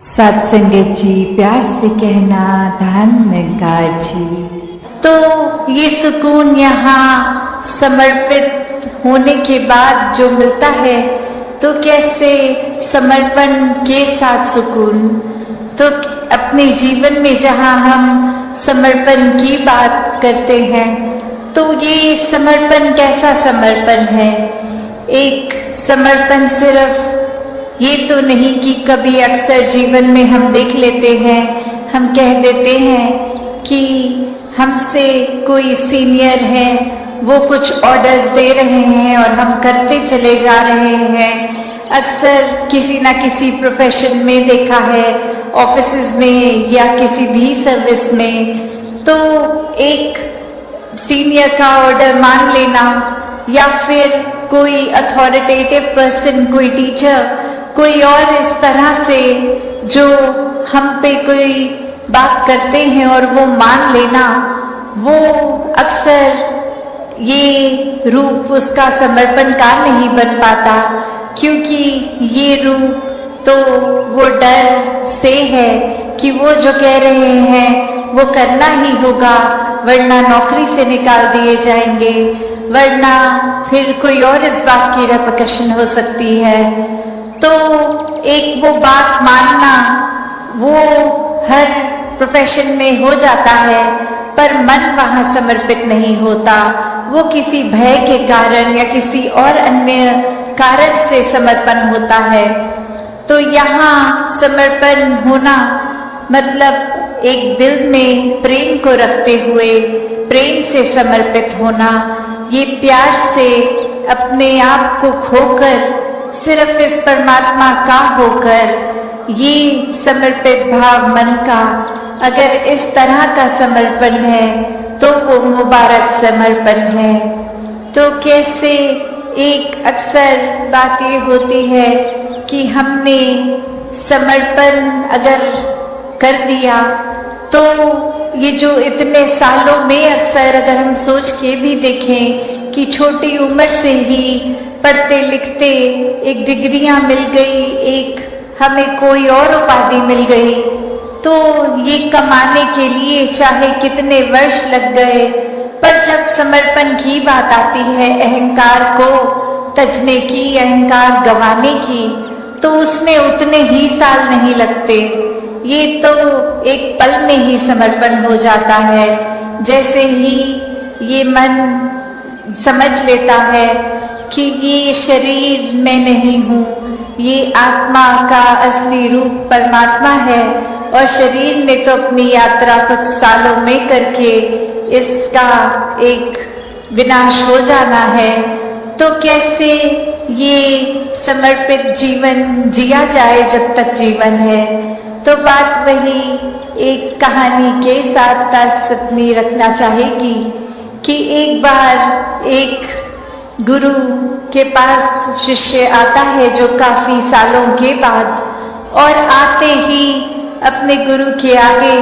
सत्संगत जी प्यार से कहना धन्यकार जी। तो ये सुकून यहाँ समर्पित होने के बाद जो मिलता है, तो कैसे समर्पण के साथ सुकून। तो अपने जीवन में जहाँ हम समर्पण की बात करते हैं, तो ये समर्पण कैसा समर्पण है। एक समर्पण सिर्फ ये तो नहीं कि कभी अक्सर जीवन में हम देख लेते हैं, हम कह देते हैं कि हमसे कोई सीनियर है, वो कुछ ऑर्डर्स दे रहे हैं और हम करते चले जा रहे हैं। अक्सर किसी ना किसी प्रोफेशन में देखा है, ऑफिसेज में या किसी भी सर्विस में, तो एक सीनियर का ऑर्डर मान लेना या फिर कोई अथॉरिटेटिव पर्सन, कोई टीचर, कोई और इस तरह से जो हम पे कोई बात करते हैं और वो मान लेना, वो अक्सर ये रूप उसका समर्पण का नहीं बन पाता, क्योंकि ये रूप तो वो डर से है कि वो जो कह रहे हैं वो करना ही होगा, वरना नौकरी से निकाल दिए जाएंगे, वरना फिर कोई और इस बात की रेपरकशन हो सकती है। तो एक वो बात मानना वो हर प्रोफेशन में हो जाता है, पर मन वहाँ समर्पित नहीं होता। वो किसी भय के कारण या किसी और अन्य कारण से समर्पण होता है। तो यहाँ समर्पण होना मतलब एक दिल में प्रेम को रखते हुए प्रेम से समर्पित होना, ये प्यार से अपने आप को खोकर सिर्फ इस परमात्मा का होकर, ये समर्पित भाव मन का अगर इस तरह का समर्पण है तो वो मुबारक समर्पण है। तो कैसे एक अक्सर बात ये होती है कि हमने समर्पण अगर कर दिया, तो ये जो इतने सालों में अक्सर अगर हम सोच के भी देखें कि छोटी उम्र से ही पढ़ते लिखते एक डिग्रियां मिल गई, एक हमें कोई और उपाधि मिल गई, तो ये कमाने के लिए चाहे कितने वर्ष लग गए, पर जब समर्पण की बात आती है, अहंकार को तजने की, अहंकार गंवाने की, तो उसमें उतने ही साल नहीं लगते। ये तो एक पल में ही समर्पण हो जाता है। जैसे ही ये मन समझ लेता है कि ये शरीर मैं नहीं हूँ, ये आत्मा का असली रूप परमात्मा है, और शरीर ने तो अपनी यात्रा कुछ सालों में करके इसका एक विनाश हो जाना है, तो कैसे ये समर्पित जीवन जिया जाए जब तक जीवन है। तो बात वही एक कहानी के साथ तासतनी रखना चाहेगी कि एक बार एक गुरु के पास शिष्य आता है जो काफी सालों के बाद, और आते ही अपने गुरु के आगे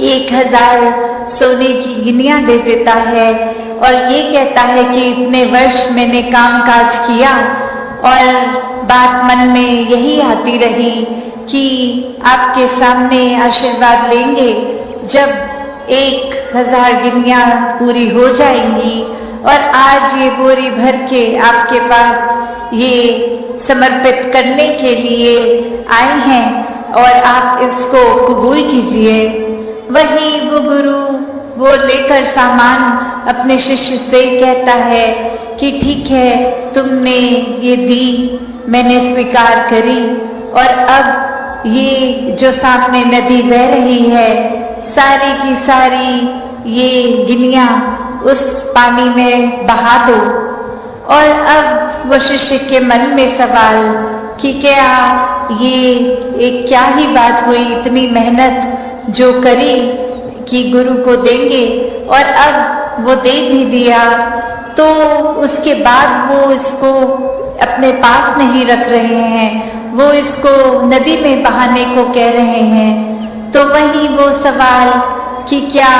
1000 सोने की गिनियां दे देता है और ये कहता है कि इतने वर्ष मैंने काम काज किया, और बात मन में यही आती रही कि आपके सामने आशीर्वाद लेंगे जब 1000 गिनियां पूरी हो जाएंगी, और आज ये बोरी भर के आपके पास ये समर्पित करने के लिए आए हैं और आप इसको कबूल कीजिए। वही वो गुरु वो लेकर सामान अपने शिष्य से कहता है कि ठीक है, तुमने ये दी, मैंने स्वीकार करी, और अब ये जो सामने नदी बह रही है, सारी की सारी ये गिनियां उस पानी में बहा दो। और अब वो शिष्य के मन में सवाल कि क्या ये एक क्या ही बात हुई, इतनी मेहनत जो करी कि गुरु को देंगे, और अब वो दे भी दिया, तो उसके बाद वो इसको अपने पास नहीं रख रहे हैं, वो इसको नदी में बहाने को कह रहे हैं। तो वही वो सवाल कि क्या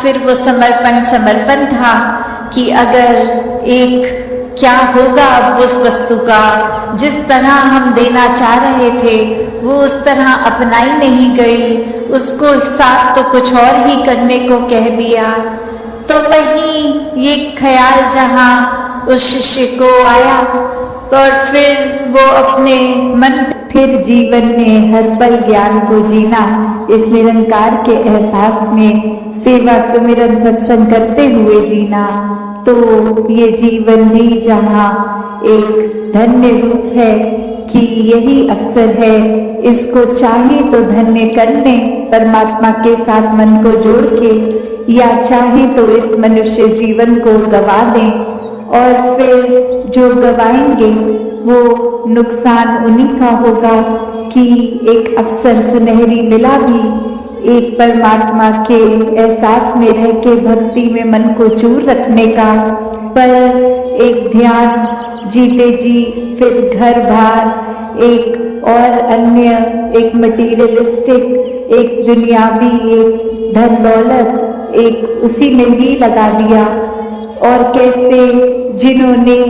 फिर वो समर्पण था कि अगर एक क्या होगा अब उस वस्तु का। जिस तरह हम देना चाह रहे थे वो उस तरह अपनाई नहीं गई, उसको साथ तो कुछ और ही करने को कह दिया। तो वही ये ख्याल जहाँ उस शिष्य को आया और फिर वो अपने मन फिर जीवन में हर पल ज्ञान को जीना, इस निरंकार के एहसास में सेवा सुमिरन सत्संग करते हुए जीना, तो ये जीवन भी जहाँ एक धन्य रूप है कि यही अवसर है, इसको चाहे तो धन्य कर लें परमात्मा के साथ मन को जोड़ के, या चाहे तो इस मनुष्य जीवन को गवा दें। और फिर जो गवाएंगे वो नुकसान उन्हीं का होगा कि एक अवसर सुनहरी मिला भी एक परमात्मा के एहसास में रह के भक्ति में मन को चूर रखने का, पर एक ध्यान जीते जी फिर घर बार एक और अन्य एक मटीरियलिस्टिक, एक दुनियावी, एक धन दौलत, एक उसी में ही लगा दिया। और कैसे जिन्होंने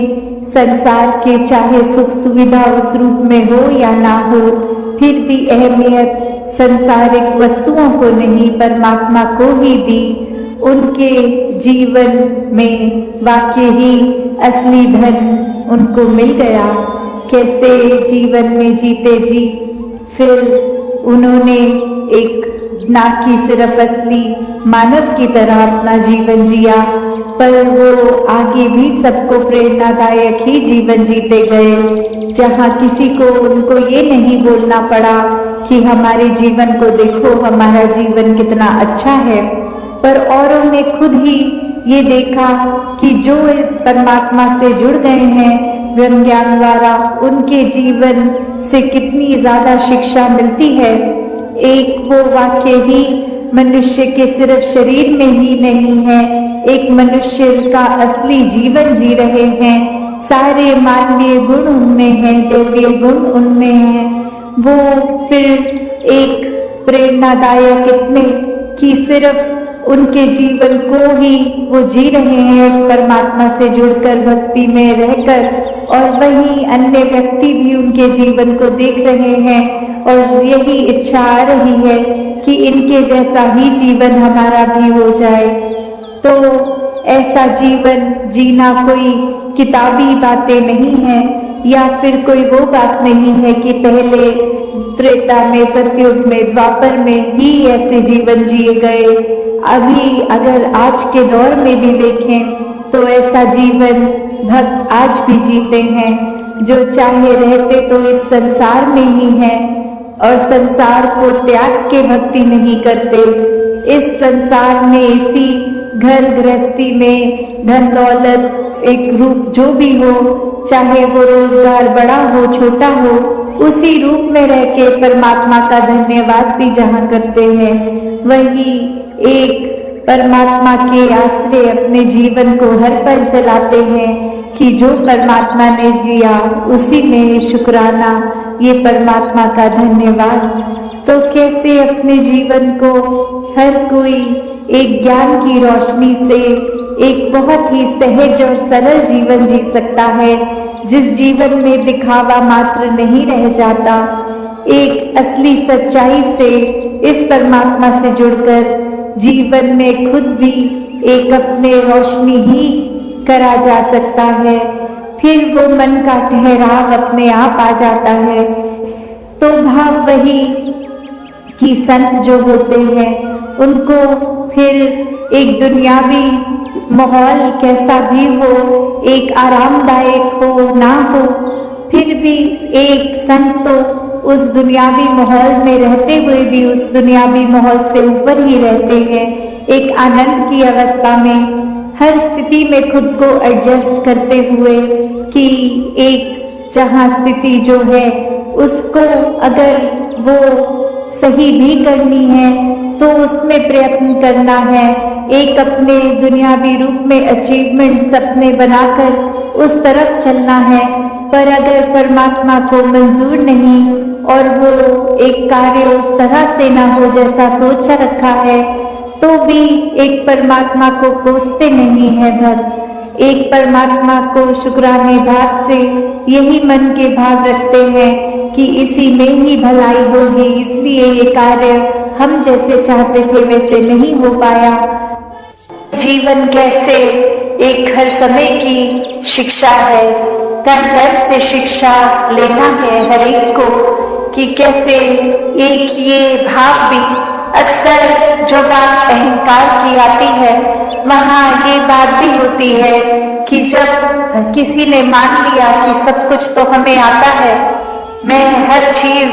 संसार के चाहे सुख सुविधा उस रूप में हो या ना हो, फिर भी अहमियत संसारिक वस्तुओं को नहीं परमात्मा को ही दी, उनके जीवन में वाकई ही असली धन उनको मिल गया। कैसे जीवन में जीते जी फिर उन्होंने एक ना कि सिर्फ असली मानव की तरह अपना जीवन जिया, पर वो आगे भी सबको प्रेरणादायक ही जीवन जीते गए, जहाँ किसी को उनको ये नहीं बोलना पड़ा कि हमारे जीवन को देखो, हमारा जीवन कितना अच्छा है, पर औरों ने खुद ही ये देखा कि जो परमात्मा से जुड़ गए हैं ब्रह्म ज्ञान द्वारा, उनके जीवन से कितनी ज्यादा शिक्षा मिलती है। एक वो वाक्य ही मनुष्य के सिर्फ शरीर में ही नहीं है, एक मनुष्य का असली जीवन जी रहे हैं, सारे मानवीय गुण उनमें हैं, दैवीय गुण उनमें हैं। वो फिर एक प्रेरणादायक इतने कि सिर्फ उनके जीवन को ही वो जी रहे हैं इस परमात्मा से जुड़कर भक्ति में रहकर, और वहीं अन्य व्यक्ति भी उनके जीवन को देख रहे हैं और यही इच्छा आ रही है कि इनके जैसा ही जीवन हमारा भी हो जाए। तो ऐसा जीवन जीना कोई किताबी बातें नहीं है, या फिर कोई वो बात नहीं है कि पहले त्रेता में, सतयुग में, द्वापर में ही ऐसे जीवन जिए गए। अभी अगर आज के दौर में भी देखें तो ऐसा जीवन भक्त आज भी जीते हैं, जो चाहे रहते तो इस संसार में ही हैं और संसार को त्याग के भक्ति नहीं करते। इस संसार में इसी घर गृहस्थी में धन दौलत एक रूप जो भी हो, चाहे वो रोजगार बड़ा हो छोटा हो, उसी रूप में रह के परमात्मा का धन्यवाद भी जहाँ करते हैं, वही एक परमात्मा के आश्रय अपने जीवन को हर पल चलाते हैं कि जो परमात्मा ने दिया उसी में शुक्राना, ये परमात्मा का धन्यवाद। तो कैसे अपने जीवन को हर कोई एक ज्ञान की रोशनी से एक बहुत ही सहज और सरल जीवन जी सकता है, जिस जीवन में दिखावा मात्र नहीं रह जाता, एक असली सच्चाई से इस परमात्मा से जुड़कर जीवन में खुद भी एक अपने रोशनी ही करा जा सकता है। फिर वो मन का ठहराव अपने आप आ जाता है। तो भाव वही कि संत जो होते हैं उनको फिर एक दुनियावी माहौल कैसा भी हो, एक आरामदायक हो ना हो, फिर भी एक संत तो उस दुनियावी माहौल में रहते हुए भी उस दुनियावी माहौल से ऊपर ही रहते हैं, एक आनंद की अवस्था में हर स्थिति में खुद को एडजस्ट करते हुए कि एक जहाँ स्थिति जो है उसको अगर वो सही भी करनी है तो उसमें प्रयत्न करना है, एक अपने दुनियावी रूप में अचीवमेंट सपने बनाकर उस तरफ चलना है। पर अगर परमात्मा को मंजूर नहीं और वो एक कार्य उस तरह से ना हो जैसा सोचा रखा है, तो भी एक परमात्मा को कोसते नहीं है भक्त, एक परमात्मा को शुक्राने भाव से यही मन के भाव रखते हैं कि इसी में ही भलाई होगी, इसलिए ये कार्य हम जैसे चाहते थे वैसे नहीं हो पाया। जीवन कैसे एक हर समय की शिक्षा है, घर से शिक्षा लेना है हर एक को, कि कैसे एक ये भाव भी अक्सर जो बात अहंकार की आती है, वहाँ ये बात भी होती है कि जब किसी ने मान लिया कि सब कुछ तो हमें आता है, मैं हर चीज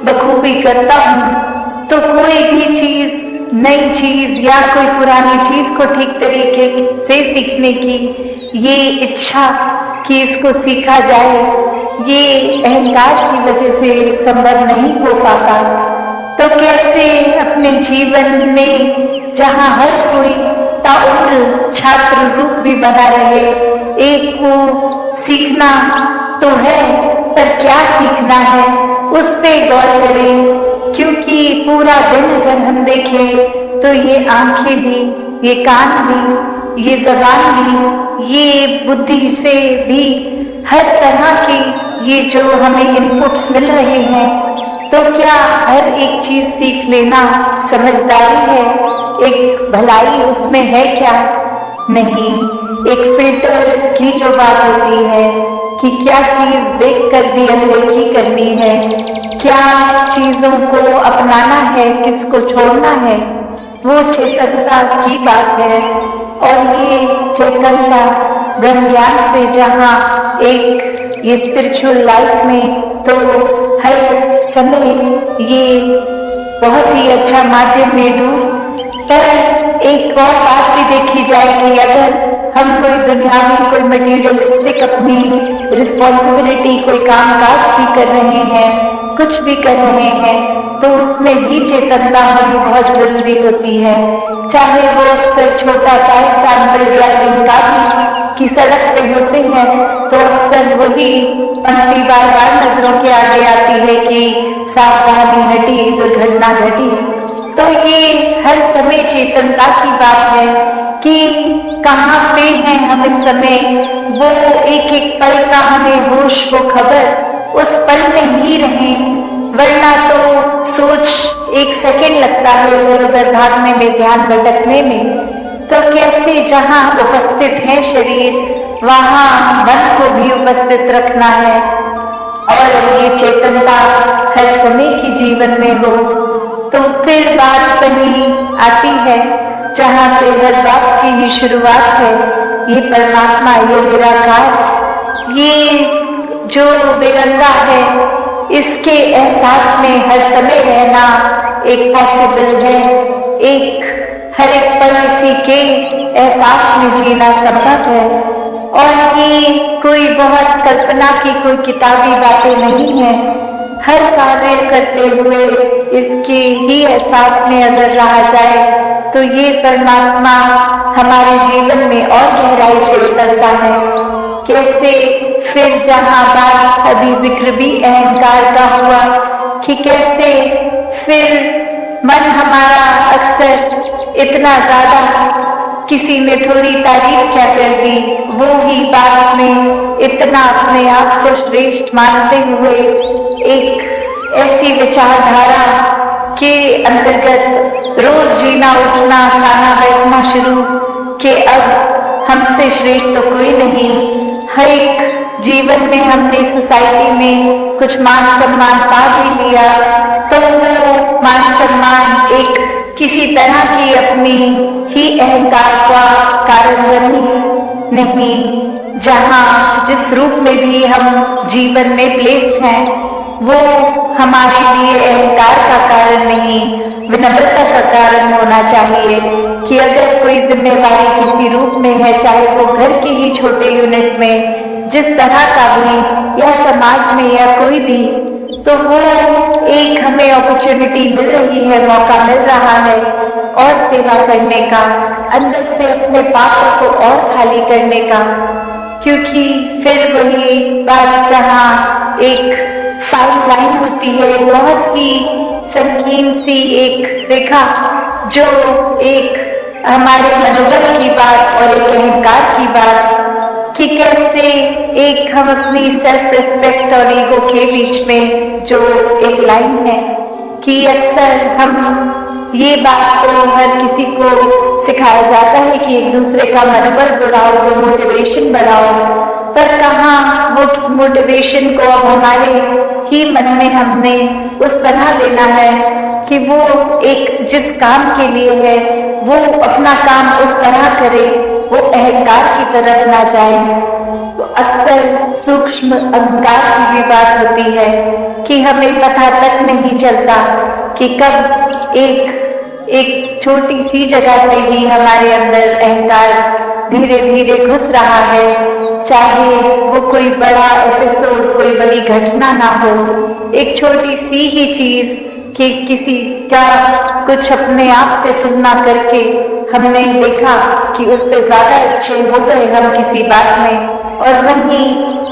बखूबी करता हूँ, तो कोई भी चीज, नई चीज या कोई पुरानी चीज को ठीक तरीके से सीखने की ये इच्छा कि इसको सीखा जाए, ये अहंकार की वजह से संभव नहीं हो पाता। तो कैसे अपने जीवन में जहाँ हर कोई ताउम्र छात्र रूप भी बना रहे, एक को सीखना तो है, पर क्या सीखना है उस पे गौर करें। क्योंकि पूरा दिन अगर हम देखें तो ये आंखें भी, ये कान भी, ये ज़बान भी, ये बुद्धि से भी हर तरह की ये जो हमें इनपुट्स मिल रहे हैं, तो क्या हर एक चीज सीख लेना समझदारी है? एक भलाई उसमें है क्या? नहीं। एक फिल्टर की जो बात होती है कि क्या चीज देखकर भी अनदेखी करनी है, क्या चीजों को अपनाना है, किसको छोड़ना है, वो चेतनता की बात है। और ये चेतनता ब्रह्म ज्ञान से जहाँ एक ये स्पिरिचुअल लाइफ में तो हर समय ये बहुत ही अच्छा माध्यम में ढूंढ, पर एक और बात भी देखी जाए कि अगर हम कोई दुनिया में कोई मटीरियलिस्टिक अपनी रिस्पॉन्सिबिलिटी, कोई काम काज भी कर रहे हैं, कुछ भी कर रहे हैं, तो उसमें भी चेतनता होनी बहुत जरूरी होती है। चाहे वो अक्सर छोटा सा एग्जाम्पल ड्राइविंग का भी कि सड़क पे होते हैं तो अक्सर वही पंक्ति बार बार नजरों के आगे आती है कि सावधानी हटी दुर्घटना घटी। तो ये हर समय चेतनता की बात है कि कहाँ पे हैं हम इस समय, वो एक एक पल का हमें होश, वो खबर उस पल में ही रहें, वरना तो सोच एक सेकेंड लगता है इधर उधर भागने में, ध्यान भटकने में। तो कैसे जहाँ उपस्थित है शरीर, वहाँ मन को भी उपस्थित रखना है, और ये चेतनता हर समय की जीवन में हो। तो फिर बात बनी आती है जहाँ से हर बात की ही शुरुआत है, ये परमात्मा, ये निराकार, ये जो बेरंगा है, इसके एहसास में हर समय रहना एक पॉसिबल है। एक हर एक पल इसी के एहसास में जीना संभव है, और ये कोई बहुत कल्पना की कोई किताबी बातें नहीं है। हर कार्य करते हुए इसके ही एहसास में अगर रहा जाए तो ये परमात्मा हमारे जीवन में और गहराई से उतरता है। कैसे फिर जहाँ बात अभी जिक्र भी अहंकार का हुआ कि कैसे फिर मन हमारा अक्सर इतना ज्यादा, किसी ने थोड़ी तारीफ क्या कर दी, वो ही बात में इतना अपने आप को श्रेष्ठ मानते हुए एक ऐसी विचारधारा के अंतर्गत रोज जीना, उठना, खाना, बैठना शुरू कि अब हमसे श्रेष्ठ तो कोई नहीं। हर एक जीवन में हमने सोसाइटी में कुछ मान सम्मान पा भी लिया, तो वो मान सम्मान एक किसी तरह की अपनी ही अहंकार का कारण बनी नहीं। जहाँ जिस रूप में भी हम जीवन में प्लेस्ड हैं, वो हमारे लिए अहंकार का कारण नहीं, विनम्रता का कारण होना चाहिए। कि अगर कोई जिम्मेवारी किसी रूप में है, चाहे वो घर के ही छोटे यूनिट में जिस तरह का भी, या समाज में या कोई भी, तो वो एक हमें अपॉर्चुनिटी मिल रही है, मौका मिल रहा है और सेवा करने का, अंदर से अपने पापों को और खाली करने का। क्योंकि फिर वही बात जहाँ एक फाइन लाइन होती है, बहुत ही संकीर्ण सी एक रेखा, जो एक हमारे मनोबल की बात और एक अहंकार की बात कि कैसे एक हम अपनी सेल्फ रिस्पेक्ट और ईगो के बीच में जो एक लाइन है कि अक्सर हम ये बात तो हर किसी को सिखाया जाता है कि एक दूसरे का मनोबल बढ़ाओ, वो मोटिवेशन बढ़ाओ, पर कहाँ वो मोटिवेशन को अब हमारे ही मन में हमने उस तरह देना है कि वो एक जिस काम के लिए है वो अपना काम उस तरह करे, वो अहंकार की तरफ ना जाए। तो अक्सर सूक्ष्म अहंकार की भी बात होती है कि हमें पता तक नहीं चलता कि कब एक छोटी सी जगह से ही हमारे अंदर अहंकार धीरे धीरे घुस रहा है, चाहे वो कोई बड़ा एपिसोड, कोई बड़ी घटना ना हो, एक छोटी सी ही चीज कि किसी का कुछ अपने आप से तुलना करके हमने देखा कि उससे ज्यादा अच्छे हो गए हम किसी बात में, और वहीं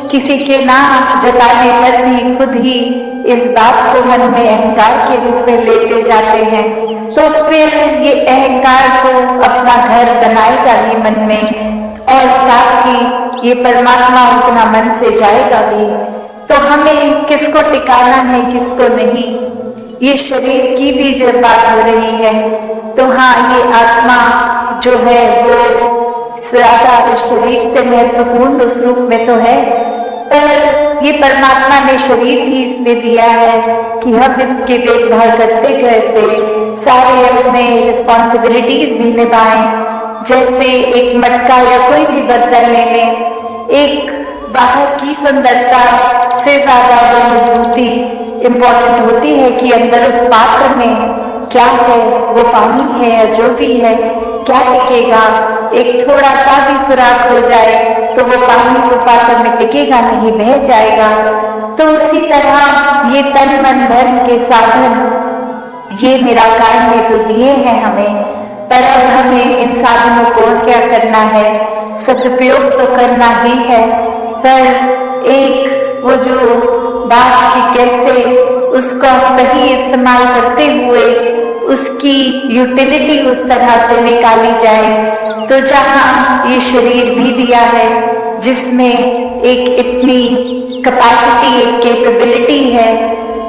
किसी के नाम जताने पर भी खुद ही इस बात को मन में अहंकार के रूप में लेते जाते हैं, तो फिर ये अहंकार को अपना घर बनाएगा ही मन में, और साथ ही ये परमात्मा उतना मन से जाएगा भी। तो हमें किसको टिकाना है, किसको नहीं, ये शरीर की भी जब बात हो रही है तो हाँ, ये आत्मा जो है वो ज्यादा इस शरीर से महत्वपूर्ण उस रूप में तो है, पर ये परमात्मा ने शरीर भी इसलिए दिया है कि हम इसकी देखभाल करते करते सारे अपने रिस्पॉन्सिबिलिटीज भी निभाएं। जैसे एक मटका या कोई भी बर्तन ले लें, एक बाहर की सुंदरता से ज्यादा वो मजबूती इम्पोर्टेंट होती है कि अंदर उस पात्र में क्या है, वो पानी है या जो भी है, क्या टिकेगा। एक थोड़ा सा भी सुराख हो जाए तो वो पानी जो पात्र में टिकेगा नहीं, बह जाएगा। तो उसी तरह ये तन मन धन के साधन ये निराकार ने तो दिए हैं हमें, पर अब हमें इन साधनों को क्या करना है, सदुपयोग तो करना ही है, पर एक वो जो बात की कैसे उसका सही इस्तेमाल करते हुए उसकी यूटिलिटी उस तरह से निकाली जाए। तो जहाँ ये शरीर भी दिया है जिसमें एक इतनी कैपेसिटी, एक कैपेबिलिटी है,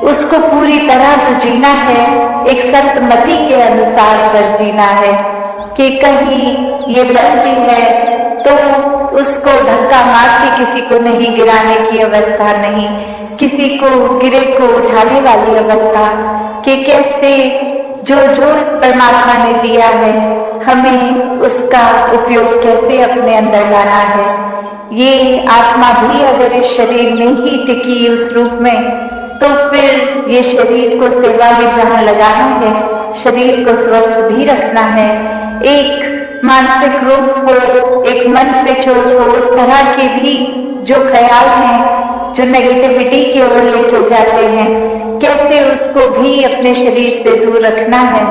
उसको पूरी तरह तो जीना है, एक संतमति के अनुसार कर जीना है कि कहीं ये बंदी है तो उसको धक्का मार के किसी को नहीं गिराने की अवस्था नहीं, किसी को गिरे को उठाने वाली अवस्था, कि कैसे जो इस परमात्मा ने दिया है हमें उसका उपयोग कैसे अपने अंदर लाना है। ये आत्मा भी अगर इस शरीर में ही टिकी उस रूप में, तो फिर ये शरीर को सेवा में जहाँ लगाना है, शरीर को स्वस्थ भी रखना है, एक मानसिक रूप हो, एक मन से चोट हो, उस तरह के भी जो ख्याल हैं जो नेगेटिविटी की ओर लेके जाते हैं, कैसे उसको भी अपने शरीर से दूर रखना है।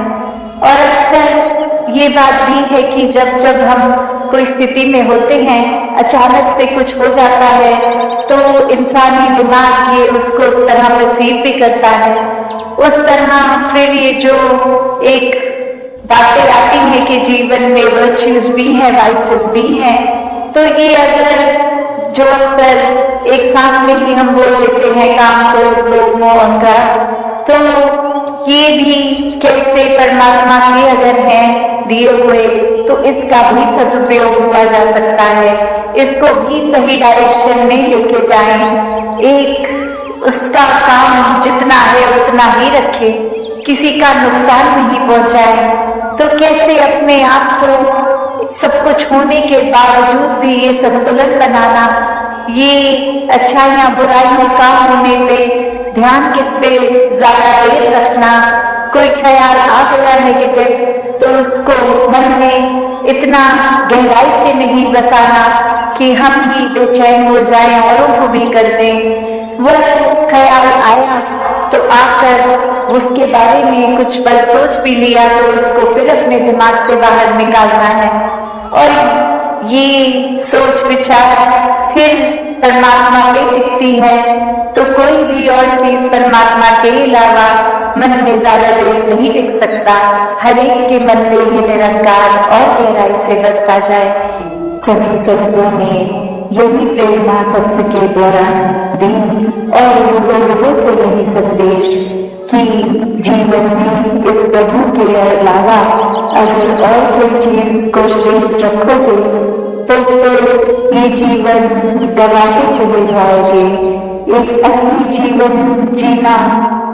और अक्सर ये बात भी है कि जब जब हम कोई स्थिति में होते हैं, अचानक से कुछ हो जाता है, तो इंसानी दिमाग ये उसको उस तरह परसीव भी करता है, उस तरह फिर ये जो एक बातें आती हैं कि जीवन में वर्च्यूज भी हैं, वाइसेस भी हैं, तो ये अगर जो अक्सर एक सांस में भी हम बोल देते हैं काम को लोग मोहन का, तो ये भी कैसे परमात्मा के अगर हैं दिए हुए तो इसका भी सदुपयोग किया जा सकता है, इसको भी सही डायरेक्शन में लेके जाएं, एक उसका काम जितना है उतना ही रखे, किसी का नुकसान नहीं पहुंचाए। तो कैसे अपने आप को सब कुछ होने के बावजूद भी ये संतुलन बनाना, ये अच्छाइयाँ बुराइयों का होने पे ध्यान किस पे ज्यादा देर रखना, कोई ख्याल आ गया नेगेटिव तो उसको मन में इतना गहराई से नहीं बसाना कि हम ही बेचैन हो जाएं, औरों को भी कर दें। वो ख्याल आया तो आकर उसके बारे में कुछ पल सोच भी लिया तो उसको फिर अपने दिमाग से बाहर निकालना है, और ये सोच विचार फिर परमात्मा पे टिकती है, तो कोई भी और चीज परमात्मा के अलावा मन में ज्यादा देर नहीं टिक सकता। हर एक के मन में ये निरंकार और गहराई से बसता जाए। सभी सदगुरुओं ने यही प्रेरणा सत्य के द्वारा दी और लोगों से यही संदेश कि जीवन में इस प्रभु के अलावा अगर और कोई चीज को श्रेष्ठ रखोगे तो फिर ये जीवन गवाते चले जाओगे। एक असली जीवन जीना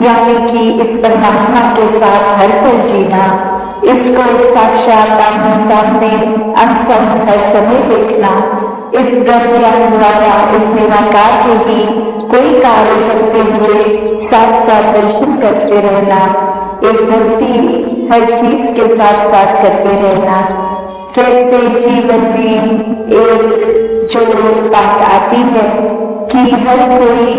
यानी कि इस परमात्मा के साथ हर पल जीना, इसको साक्षात आमने सामने अनसंग हर समय देखना, इस ब्रह्म ज्ञान द्वारा इस निराकार के भी कोई कार्य करते हुए साथ साथ दर्शन करते रहना, एक भक्ति हर चीज के साथ साथ करते रहना। कैसे जीवन में एक जो बात आती है कि हर कोई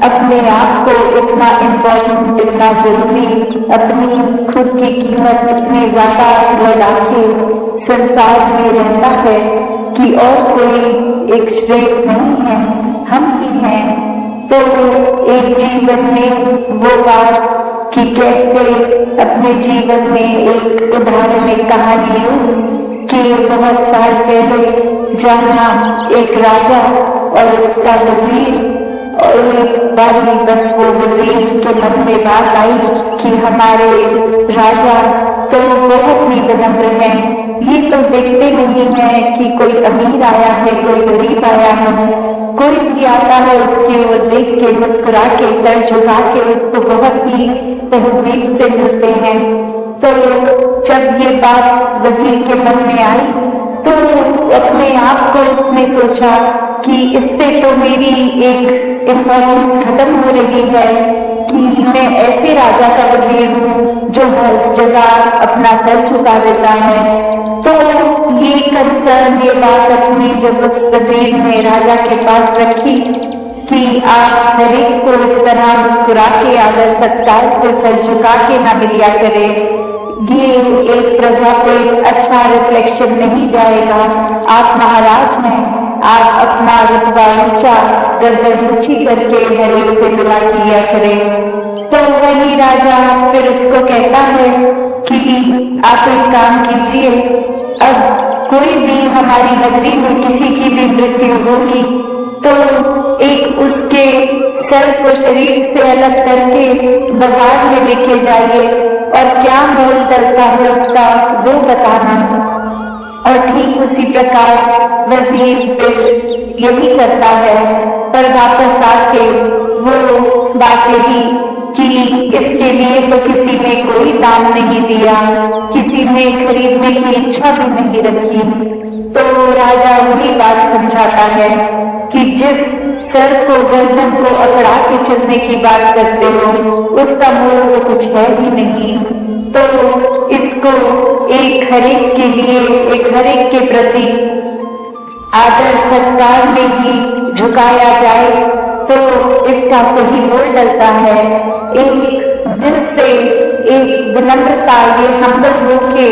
अपने आप को इतना इम्पोर्टेंट, इतना जरूरी, अपनी खुद की कीमत इतनी ज्यादा लगा के संसार में रहता है कि और कोई एक श्रेष्ठ नहीं है, हम ही हैं। तो एक जीवन में वो बात कि कैसे अपने जीवन में एक उदाहरण में कहानी हो कि बहुत साल पहले जहाँ एक राजा और उसका वजीर और एक बारी बस वो वजीर के मन में बात आई कि हमारे राजा तो बहुत ही विनम्र है, ये तो देखते नहीं है कि कोई अमीर आया है कोई गरीब आया है, कोई भी आता है उसकी ओर देख के मुस्कुरा के सर झुका के उसको बहुत ही तहजीब से मिलते हैं। तो जब ये बात वजीर के मन में आई तो अपने आप को उसने सोचा कि इससे तो मेरी एक इम्पोर्टेंस खत्म हो रही है कि मैं ऐसे राजा का वजीर हूँ जो हर जगह अपना सर झुका देता है। तो ये कंसर्न, ये बात अपनी जब उस वजीर ने राजा के पास रखी कि आप हर एक को इस तरह मुस्कुरा के आदर सत्कार से सर झुका के न मिलिया करें, ये एक प्रजा पे अच्छा रिफ्लेक्शन नहीं जाएगा। आप महाराज हैं, आप अपना रुतबा ऊंचा गर्दन ऊंची करके हर एक से मिला किया करें। तो वही राजा फिर उसको कहता है कि आप एक काम कीजिए, अब कोई भी हमारी नगरी में किसी की भी मृत्यु होगी तो एक उसके सर को शरीर से अलग करके बाजार में लेके जाइए और क्या मोल डलता है उसका वो बताना। और ठीक उसी प्रकार वजीर फिर यही करता है, पर वापस आके वो बात यही कि इसके लिए तो किसी ने कोई दाम नहीं दिया, किसी ने खरीदने की इच्छा भी नहीं रखी। तो राजा वही बात समझाता है कि जिस सर को गर्दन को अकड़ा के चलने की बात करते हो उसका मोल तो कुछ है ही नहीं। तो इसको एक हरेक के लिए, एक हरेक के प्रति आदर सत्कार में ही झुकाया जाए तो इसका सही मोल डलता है। एक दिल से एक विनम्रता, ये हम्बल होके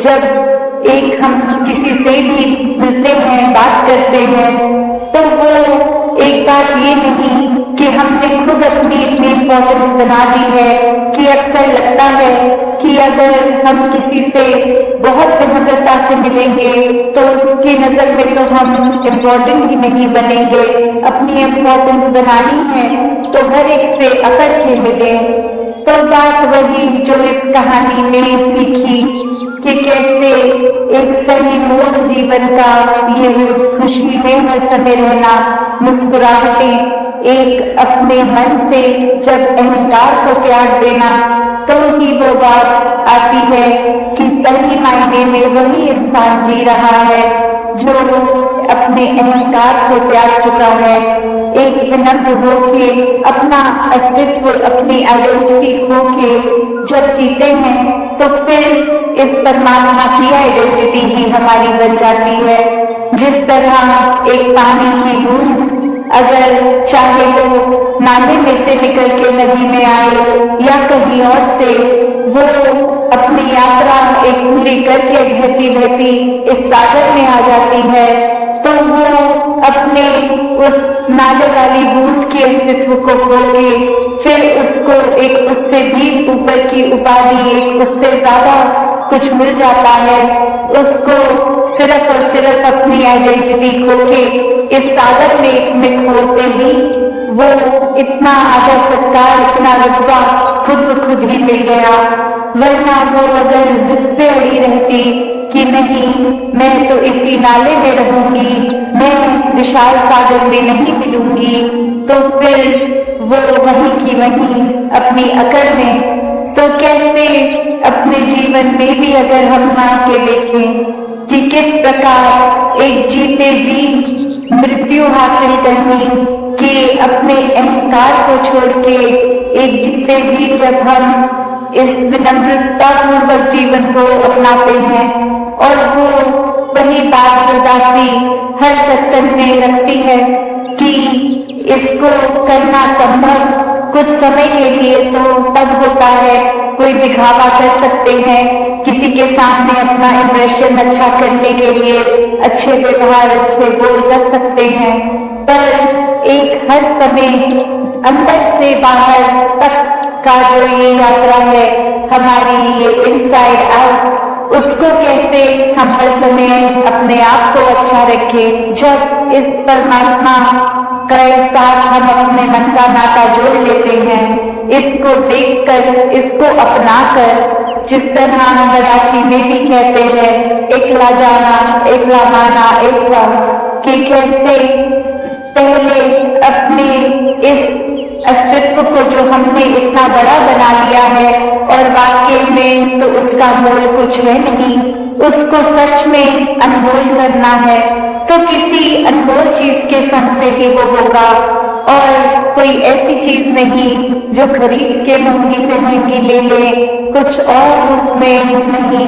जब एक हम किसी से भी मिलते हैं, बात करते हैं तो वो एक बात ये नहीं कि हमने खुद अपनी इतनी इम्पोर्टेंस बना दी है कि अक्सर लगता है कि अगर हम किसी से बहुत विनम्रता से मिलेंगे तो उसकी नजर में तो हम इम्पोर्टेंट ही नहीं बनेंगे। अपनी इम्पोर्टेंस बनानी है तो हर एक से अकड़ के मिले। तो बात वही जो इस कहानी में सीखी कि कैसे एक सही मोड़ जीवन का ये खुशी में हर समय रहना, मुस्कुराहटें, एक अपने मन से जब अहंकार को त्याग देना तो ही वो बात आती है कि सही मायने में वही इंसान जी रहा है जो अपने अहंकार को त्याग चुका है। एक विनम्र होके अपना अस्तित्व, अपनी आइडेंटिटी होके जब जीते हैं तो फिर इस परमात्मा की आइडेंटिटी ही हमारी बन जाती है। जिस तरह एक पानी की बूंद अगर चाहे वो नाले में से निकल के नदी में आए या कहीं और से, वो अपनी यात्रा एक पूरी करके बहती बहती इस सागर में आ जाती है तो वो अपने उस नाले वाली बूंद के अस्तित्व को खो के फिर उसको एक उससे भी ऊपर की उपाधि, एक उससे ज्यादा कुछ मिल जाता है, उसको सिर्फ और सिर्फ अपनी आइडेंटिटी खो के इस सागर में खोते ही वो इतना आदर सत्कार, इतना रुतबा खुद ही मिल गया। वरना वो अगर जिद पे अड़ी रहती कि नहीं, मैं तो इसी नाले में रहूंगी, मैं विशाल सागर में नहीं मिलूंगी, तो फिर वो वहीं की वहीं अपनी अकड़ में। तो कैसे अपने जीवन में भी अगर हम झांक के देखें कि किस प्रकार एक जीते जी मृत्यु हासिल करनी कि अपने अहंकार को छोड़ के एक जीते जी जब हम इस विनम्रता पूर्वक जीवन को अपनाते हैं, और वो वही बात उदासी हर सत्संग में रखती है कि इसको करना संभव कुछ समय के लिए तो तब होता है, कोई दिखावा कर सकते हैं, किसी के सामने अपना इम्प्रेशन अच्छा करने के लिए अच्छे व्यवहार, अच्छे बोल कर सकते हैं, पर एक हर समय अंदर से बाहर तक का जो ये यात्रा है हमारी, ये इनसाइड आउट, उसको कैसे हम हर समय अपने आप को अच्छा रखें। जब इस परमात्मा के साथ हम अपने मन का नाता जोड़ लेते हैं, इसको देखकर, इसको अपनाकर, जिस तरह मराठी में भी कहते हैं एकला जाना एकला माना एकला, कि कैसे पहले अपने इस अस्तित्व को जो हमने इतना बड़ा बना लिया है और वाकई में तो उसका मोल कुछ है नहीं, उसको सच में अनमोल करना है तो किसी अनमोल चीज के संग से ही वो होगा, और कोई ऐसी चीज नहीं जो खरीद के महंगी से महंगी ले ले, कुछ और रूप में नहीं।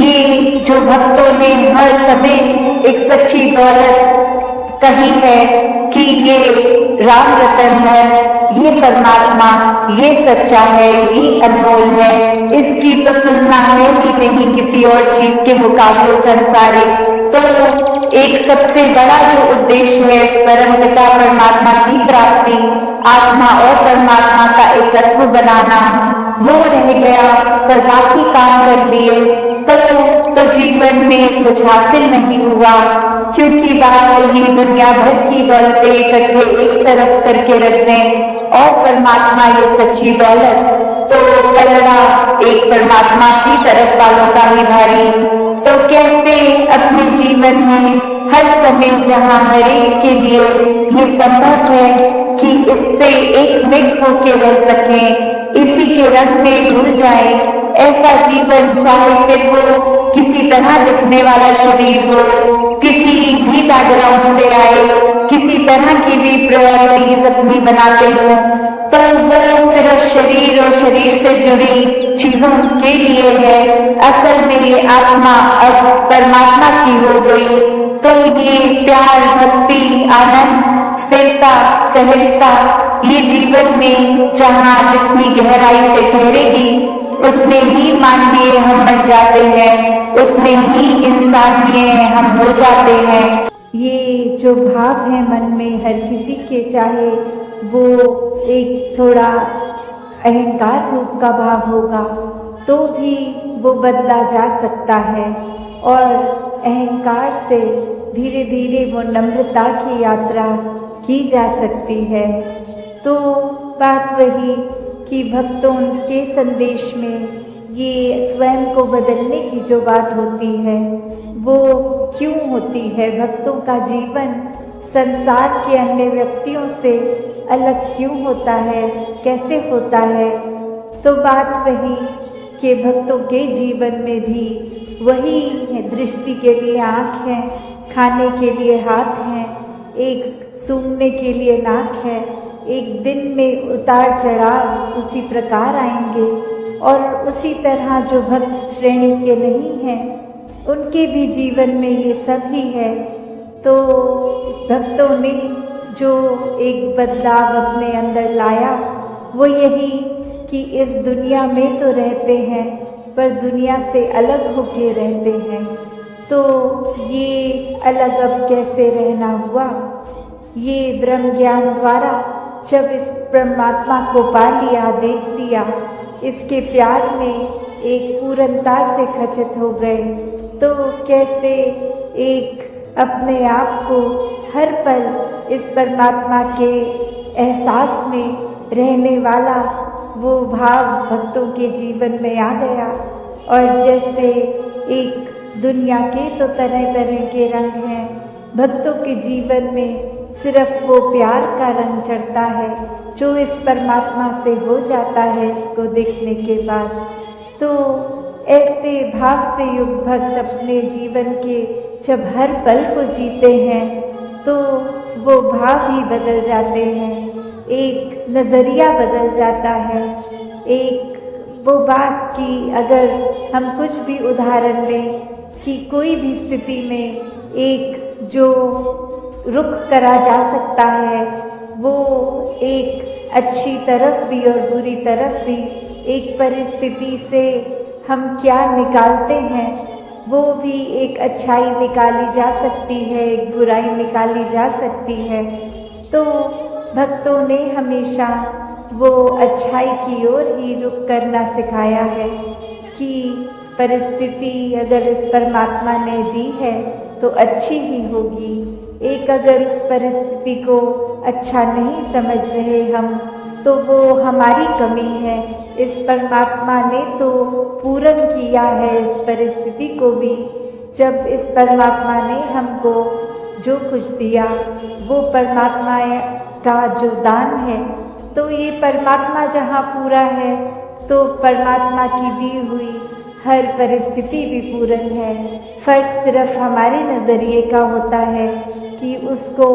ये जो भक्तों ने हर समय एक सच्ची दौलत कही है कि ये राम रतन है, ये परमात्मा, ये सच्चा है, ये अनमोल है, इसकी तो तुलना है ही नहीं किसी और चीज के मुकाबले संसारिक। तो एक सबसे बड़ा जो उद्देश्य है परम पिता परमात्मा की प्राप्ति, आत्मा और परमात्मा का एकत्व बनाना, वो रह गया, पर बाकी काम कर लिए तो जीवन में कुछ हासिल नहीं हुआ, क्योंकि बात वही दुनिया भर की दौलतें इकट्ठे एक तरफ करके रख दें और परमात्मा ये सच्ची दौलत, तो पलड़ा एक परमात्मा की तरफ वालों का ही भारी। तो कैसे अपने जीवन में हर समय जहाँ हर एक के लिए ये संभव है कि इससे एक मिक्स होके रह सके, इसी के रंग में घुल जाए, ऐसा जीवन चाहे फिर वो किसी तरह दिखने वाला शरीर हो, किसी भी बैकग्राउंड से आए, किसी तरह की भी प्रायोरिटीज अपनी बनाते हो, तो वो सिर्फ शरीर और शरीर से जुड़ी चीजों के लिए है। असल में ये आत्मा अब परमात्मा की हो गई, तो ये प्यार, भक्ति, आनंद, स्थिरता, सहजता, ये जीवन में जहाँ जितनी गहराई से ठहरेगी उतने ही मानवीय हम बन जाते हैं, उतने ही इंसानिय हम हो जाते हैं। ये जो भाव है मन में हर किसी के, चाहे वो एक थोड़ा अहंकार रूप का भाव होगा तो भी वो बदला जा सकता है, और अहंकार से धीरे धीरे वो नम्रता की यात्रा की जा सकती है। तो बात वही कि भक्तों के संदेश में ये स्वयं को बदलने की जो बात होती है वो क्यों होती है, भक्तों का जीवन संसार के अन्य व्यक्तियों से अलग क्यों होता है, कैसे होता है। तो बात वही कि भक्तों के जीवन में भी वही है, दृष्टि के लिए आँख है, खाने के लिए हाथ हैं, एक सूंघने के लिए नाक है, एक दिन में उतार चढ़ाव उसी प्रकार आएंगे, और उसी तरह जो भक्त श्रेणी के नहीं हैं उनके भी जीवन में ये सब ही है। तो भक्तों ने जो एक बदलाव अपने अंदर लाया वो यही कि इस दुनिया में तो रहते हैं पर दुनिया से अलग होके रहते हैं। तो ये अलग अब कैसे रहना हुआ, ये ब्रह्म ज्ञान द्वारा जब इस परमात्मा को पा लिया, देख लिया, इसके प्यार में एक पूर्णता से खचित हो गए, तो कैसे एक अपने आप को हर पल इस परमात्मा के एहसास में रहने वाला वो भाव भक्तों के जीवन में आ गया। और जैसे एक दुनिया के तो तरह तरह के रंग हैं, भक्तों के जीवन में सिर्फ वो प्यार का रंग चढ़ता है जो इस परमात्मा से हो जाता है इसको देखने के बाद। तो ऐसे भाव से युक्त भक्त अपने जीवन के जब हर पल को जीते हैं तो वो भाव ही बदल जाते हैं, एक नज़रिया बदल जाता है। एक वो बात कि अगर हम कुछ भी उदाहरण लें कि कोई भी स्थिति में एक जो रुख करा जा सकता है वो एक अच्छी तरफ भी और बुरी तरफ भी, एक परिस्थिति से हम क्या निकालते हैं वो भी एक अच्छाई निकाली जा सकती है, एक बुराई निकाली जा सकती है। तो भक्तों ने हमेशा वो अच्छाई की ओर ही रुख करना सिखाया है कि परिस्थिति अगर इस परमात्मा ने दी है तो अच्छी ही होगी। एक अगर उस परिस्थिति को अच्छा नहीं समझ रहे हम तो वो हमारी कमी है। इस परमात्मा ने तो पूर्ण किया है इस परिस्थिति को भी। जब इस परमात्मा ने हमको जो कुछ दिया वो परमात्मा का जो दान है, तो ये परमात्मा जहाँ पूरा है तो परमात्मा की दी हुई हर परिस्थिति भी पूर्ण है। फर्क सिर्फ हमारे नज़रिए का होता है कि उसको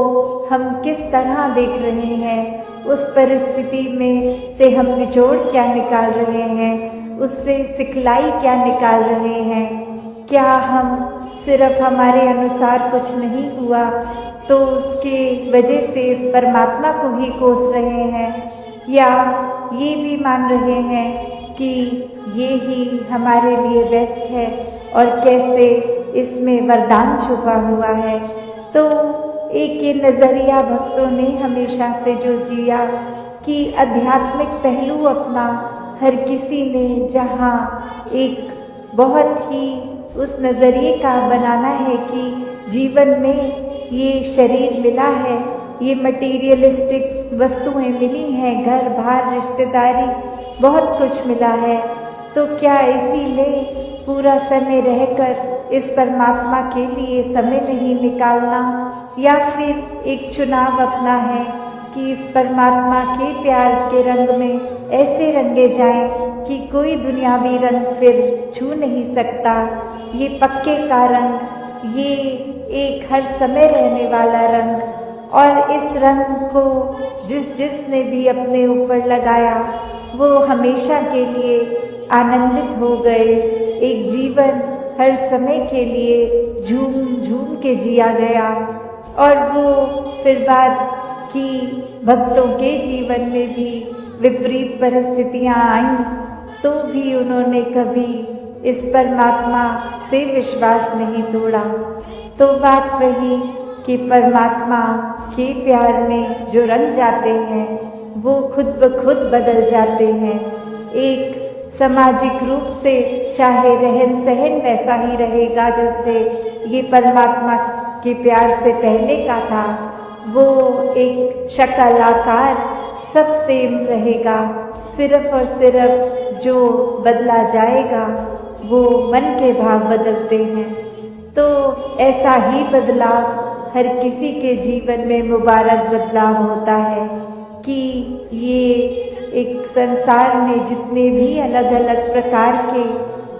हम किस तरह देख रहे हैं, उस परिस्थिति में से हम निचोड़ क्या निकाल रहे हैं, उससे सिखलाई क्या निकाल रहे हैं। क्या हम सिर्फ हमारे अनुसार कुछ नहीं हुआ तो उसके वजह से इस परमात्मा को ही कोस रहे हैं, या ये भी मान रहे हैं कि ये ही हमारे लिए बेस्ट है और कैसे इसमें वरदान छुपा हुआ है। तो एक ये नज़रिया भक्तों ने हमेशा से जो जिया कि आध्यात्मिक पहलू अपना हर किसी ने जहाँ एक बहुत ही उस नज़रिए का बनाना है कि जीवन में ये शरीर मिला है, ये मटीरियलिस्टिक वस्तुएं मिली हैं, घर बार रिश्तेदारी बहुत कुछ मिला है, तो क्या इसी में पूरा समय रहकर इस परमात्मा के लिए समय नहीं निकालना, या फिर एक चुनाव अपना है कि इस परमात्मा के प्यार के रंग में ऐसे रंगे जाएं कि कोई दुनियावी रंग फिर छू नहीं सकता। ये पक्के का रंग, ये एक हर समय रहने वाला रंग, और इस रंग को जिसने भी अपने ऊपर लगाया वो हमेशा के लिए आनंदित हो गए। एक जीवन हर समय के लिए झूम झूम के जिया गया। और वो फिर बात कि भक्तों के जीवन में भी विपरीत परिस्थितियां आईं तो भी उन्होंने कभी इस परमात्मा से विश्वास नहीं तोड़ा। तो बात वही कि परमात्मा के प्यार में जो रंग जाते हैं वो खुद ब खुद बदल जाते हैं। एक सामाजिक रूप से चाहे रहन सहन वैसा ही रहेगा जैसे ये परमात्मा के प्यार से पहले का था, वो एक शक्ल आकार सब सेम रहेगा। सिर्फ और सिर्फ जो बदला जाएगा वो मन के भाव बदलते हैं। तो ऐसा ही बदलाव हर किसी के जीवन में मुबारक बदलाव होता है कि ये एक संसार में जितने भी अलग अलग प्रकार के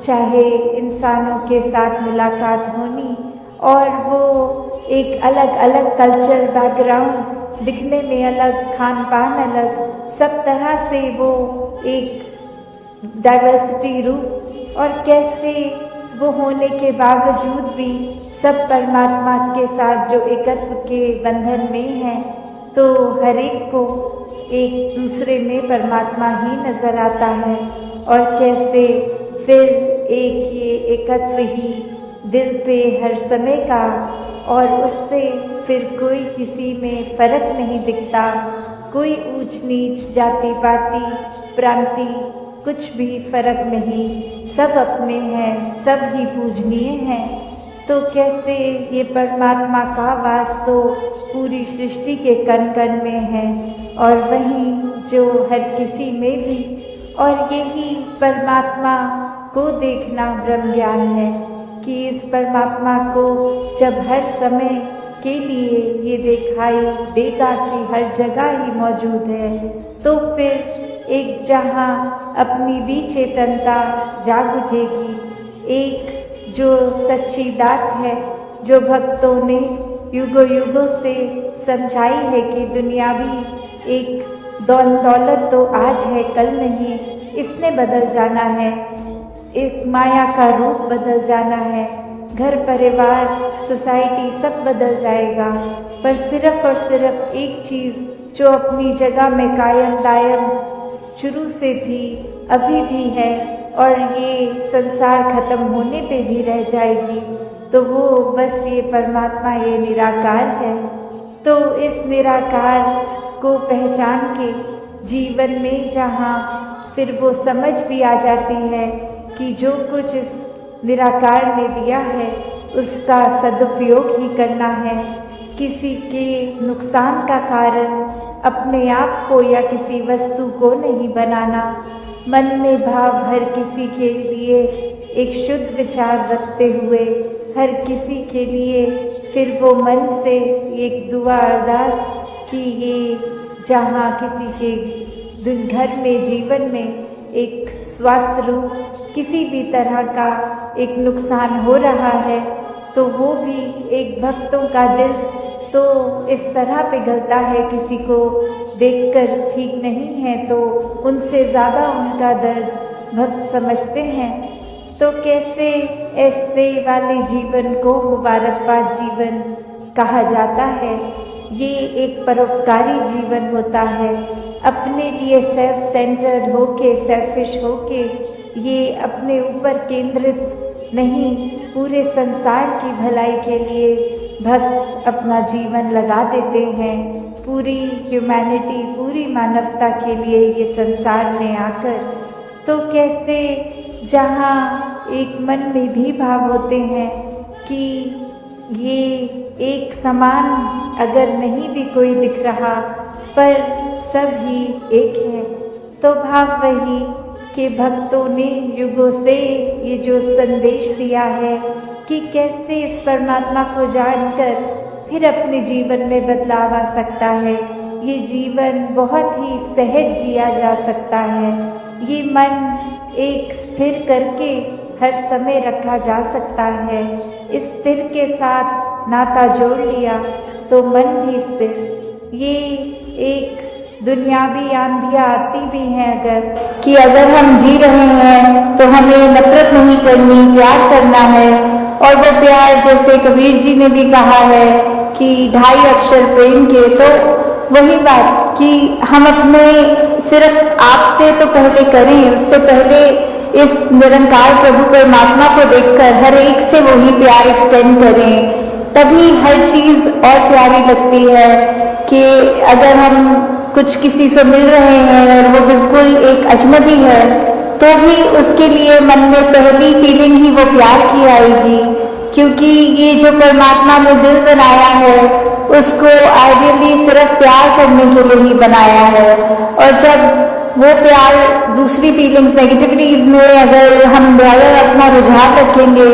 चाहे इंसानों के साथ मुलाकात होनी, और वो एक अलग अलग कल्चर बैकग्राउंड, दिखने में अलग, खान पान अलग, सब तरह से वो एक डाइवर्सिटी रूप, और कैसे वो होने के बावजूद भी सब परमात्मा के साथ जो एकत्व के बंधन में हैं, तो हर एक को एक दूसरे में परमात्मा ही नजर आता है। और कैसे फिर एक ये एकत्व ही दिल पे हर समय का, और उससे फिर कोई किसी में फर्क नहीं दिखता, कोई ऊंच नीच, जाति पाति, प्रांति, कुछ भी फर्क नहीं, सब अपने हैं, सब ही पूजनीय हैं। तो कैसे ये परमात्मा का वास तो पूरी सृष्टि के कण कण में है और वहीं जो हर किसी में भी, और यही परमात्मा को देखना ब्रह्म ज्ञान है कि इस परमात्मा को जब हर समय के लिए ये दिखाई देगा कि हर जगह ही मौजूद है, तो फिर एक जहाँ अपनी भी चेतनता जाग उठेगी। एक जो सच्ची दात है, जो भक्तों ने युगों युगों से समझाई है कि दुनियावी एक दौलत तो आज है कल नहीं, इसने बदल जाना है, एक माया का रूप बदल जाना है, घर परिवार सोसाइटी सब बदल जाएगा, पर सिर्फ और सिर्फ एक चीज़ जो अपनी जगह में कायम दायम शुरू से थी, अभी भी है और ये संसार खत्म होने पे भी रह जाएगी, तो वो बस ये परमात्मा, ये निराकार है। तो इस निराकार को पहचान के जीवन में जहाँ फिर वो समझ भी आ जाती है कि जो कुछ इस निराकार ने दिया है उसका सदुपयोग ही करना है, किसी के नुकसान का कारण अपने आप को या किसी वस्तु को नहीं बनाना, मन में भाव हर किसी के लिए एक शुद्ध विचार रखते हुए हर किसी के लिए फिर वो मन से एक दुआ अरदास कि ये जहाँ किसी के घर में जीवन में एक स्वास्थ्य रूप किसी भी तरह का एक नुकसान हो रहा है, तो वो भी एक भक्तों का दिल तो इस तरह पिघलता है, किसी को देखकर ठीक नहीं है तो उनसे ज़्यादा उनका दर्द भक्त समझते हैं। तो कैसे ऐसे वाले जीवन को मुबारकबाद जीवन कहा जाता है। ये एक परोपकारी जीवन होता है, अपने लिए सेल्फ सेंटर्ड होके, सेल्फिश होके, ये अपने ऊपर केंद्रित नहीं, पूरे संसार की भलाई के लिए भक्त अपना जीवन लगा देते हैं, पूरी ह्यूमैनिटी, पूरी मानवता के लिए ये संसार में आकर। तो कैसे जहाँ एक मन में भी भाव होते हैं कि ये एक समान अगर नहीं भी कोई दिख रहा पर सब ही एक है, तो भाव वही कि भक्तों ने युगों से ये जो संदेश दिया है कि कैसे इस परमात्मा को जानकर फिर अपने जीवन में बदलाव आ सकता है, ये जीवन बहुत ही सहज जिया जा सकता है, ये मन एक स्थिर करके हर समय रखा जा सकता है। इस स्थिर के साथ नाता जोड़ लिया तो मन भी स्थिर। ये एक दुनियावी आंधियाँ आती भी हैं अगर कि अगर हम जी रहे हैं तो हमें नफरत नहीं करनी, प्यार करना है। और वो प्यार जैसे कबीर जी ने भी कहा है कि 2.5 अक्षर प्रेम के, तो वही बात कि हम अपने सिर्फ आपसे तो पहले करें, उससे पहले इस निरंकार प्रभु परमात्मा को देखकर हर एक से वही प्यार एक्सटेंड करें, तभी हर चीज़ और प्यारी लगती है। कि अगर हम कुछ किसी से मिल रहे हैं और वो बिल्कुल एक अजनबी है तो भी उसके लिए मन में पहली फीलिंग ही वो प्यार की आएगी, क्योंकि ये जो परमात्मा ने दिल बनाया है उसको आइडियली सिर्फ प्यार करने के लिए ही बनाया है। और जब वो प्यार दूसरी फीलिंग्स नेगेटिविटीज में अगर हम ज़्यादा अपना रुझान रखेंगे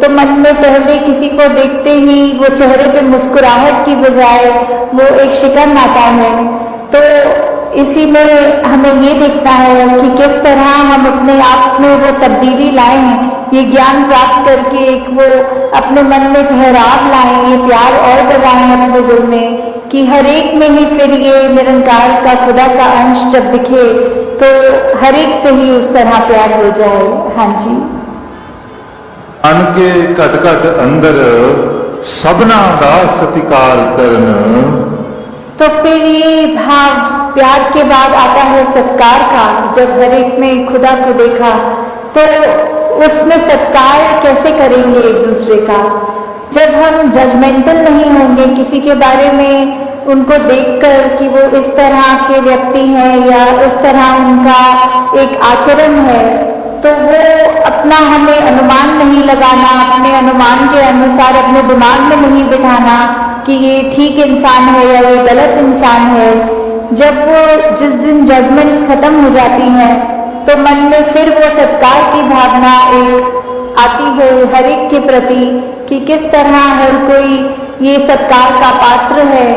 तो मन में पहले किसी को देखते ही वो चेहरे पे मुस्कुराहट की बजाय वो एक शिकन आता है। तो इसी में हमें ये देखना है कि किस तरह हम अपने आप में वो तब्दीली लाएं, ये ज्ञान प्राप्त करके एक वो अपने मन में ठहराव लाएं, ये प्यार और बढ़ाएं अपने दिल में कि हर एक में ही फिर ये निरंकार का खुदा का अंश जब दिखे तो हर एक से ही उस तरह प्यार हो जाए। हाँ जी। अन के घट घट अंदर सबना दा सत्कार करन। तो फिर ये भाव प्यार के बाद आता है सत्कार का। जब हर एक में खुदा को देखा तो उसमें सत्कार कैसे करेंगे एक दूसरे का, जब हम जजमेंटल नहीं होंगे, किसी के बारे में उनको देखकर कि वो इस तरह के व्यक्ति हैं या इस तरह उनका एक आचरण है, तो वो अपना हमें अनुमान नहीं लगाना, अपने अनुमान के अनुसार अपने दिमाग में नहीं बिठाना कि ये ठीक इंसान है या ये गलत इंसान है। जब वो जिस दिन जजमेंट्स खत्म हो जाती हैं तो मन में फिर वो सत्कार की भावना एक आती है हर एक के प्रति कि किस तरह हर कोई ये सत्कार का पात्र है,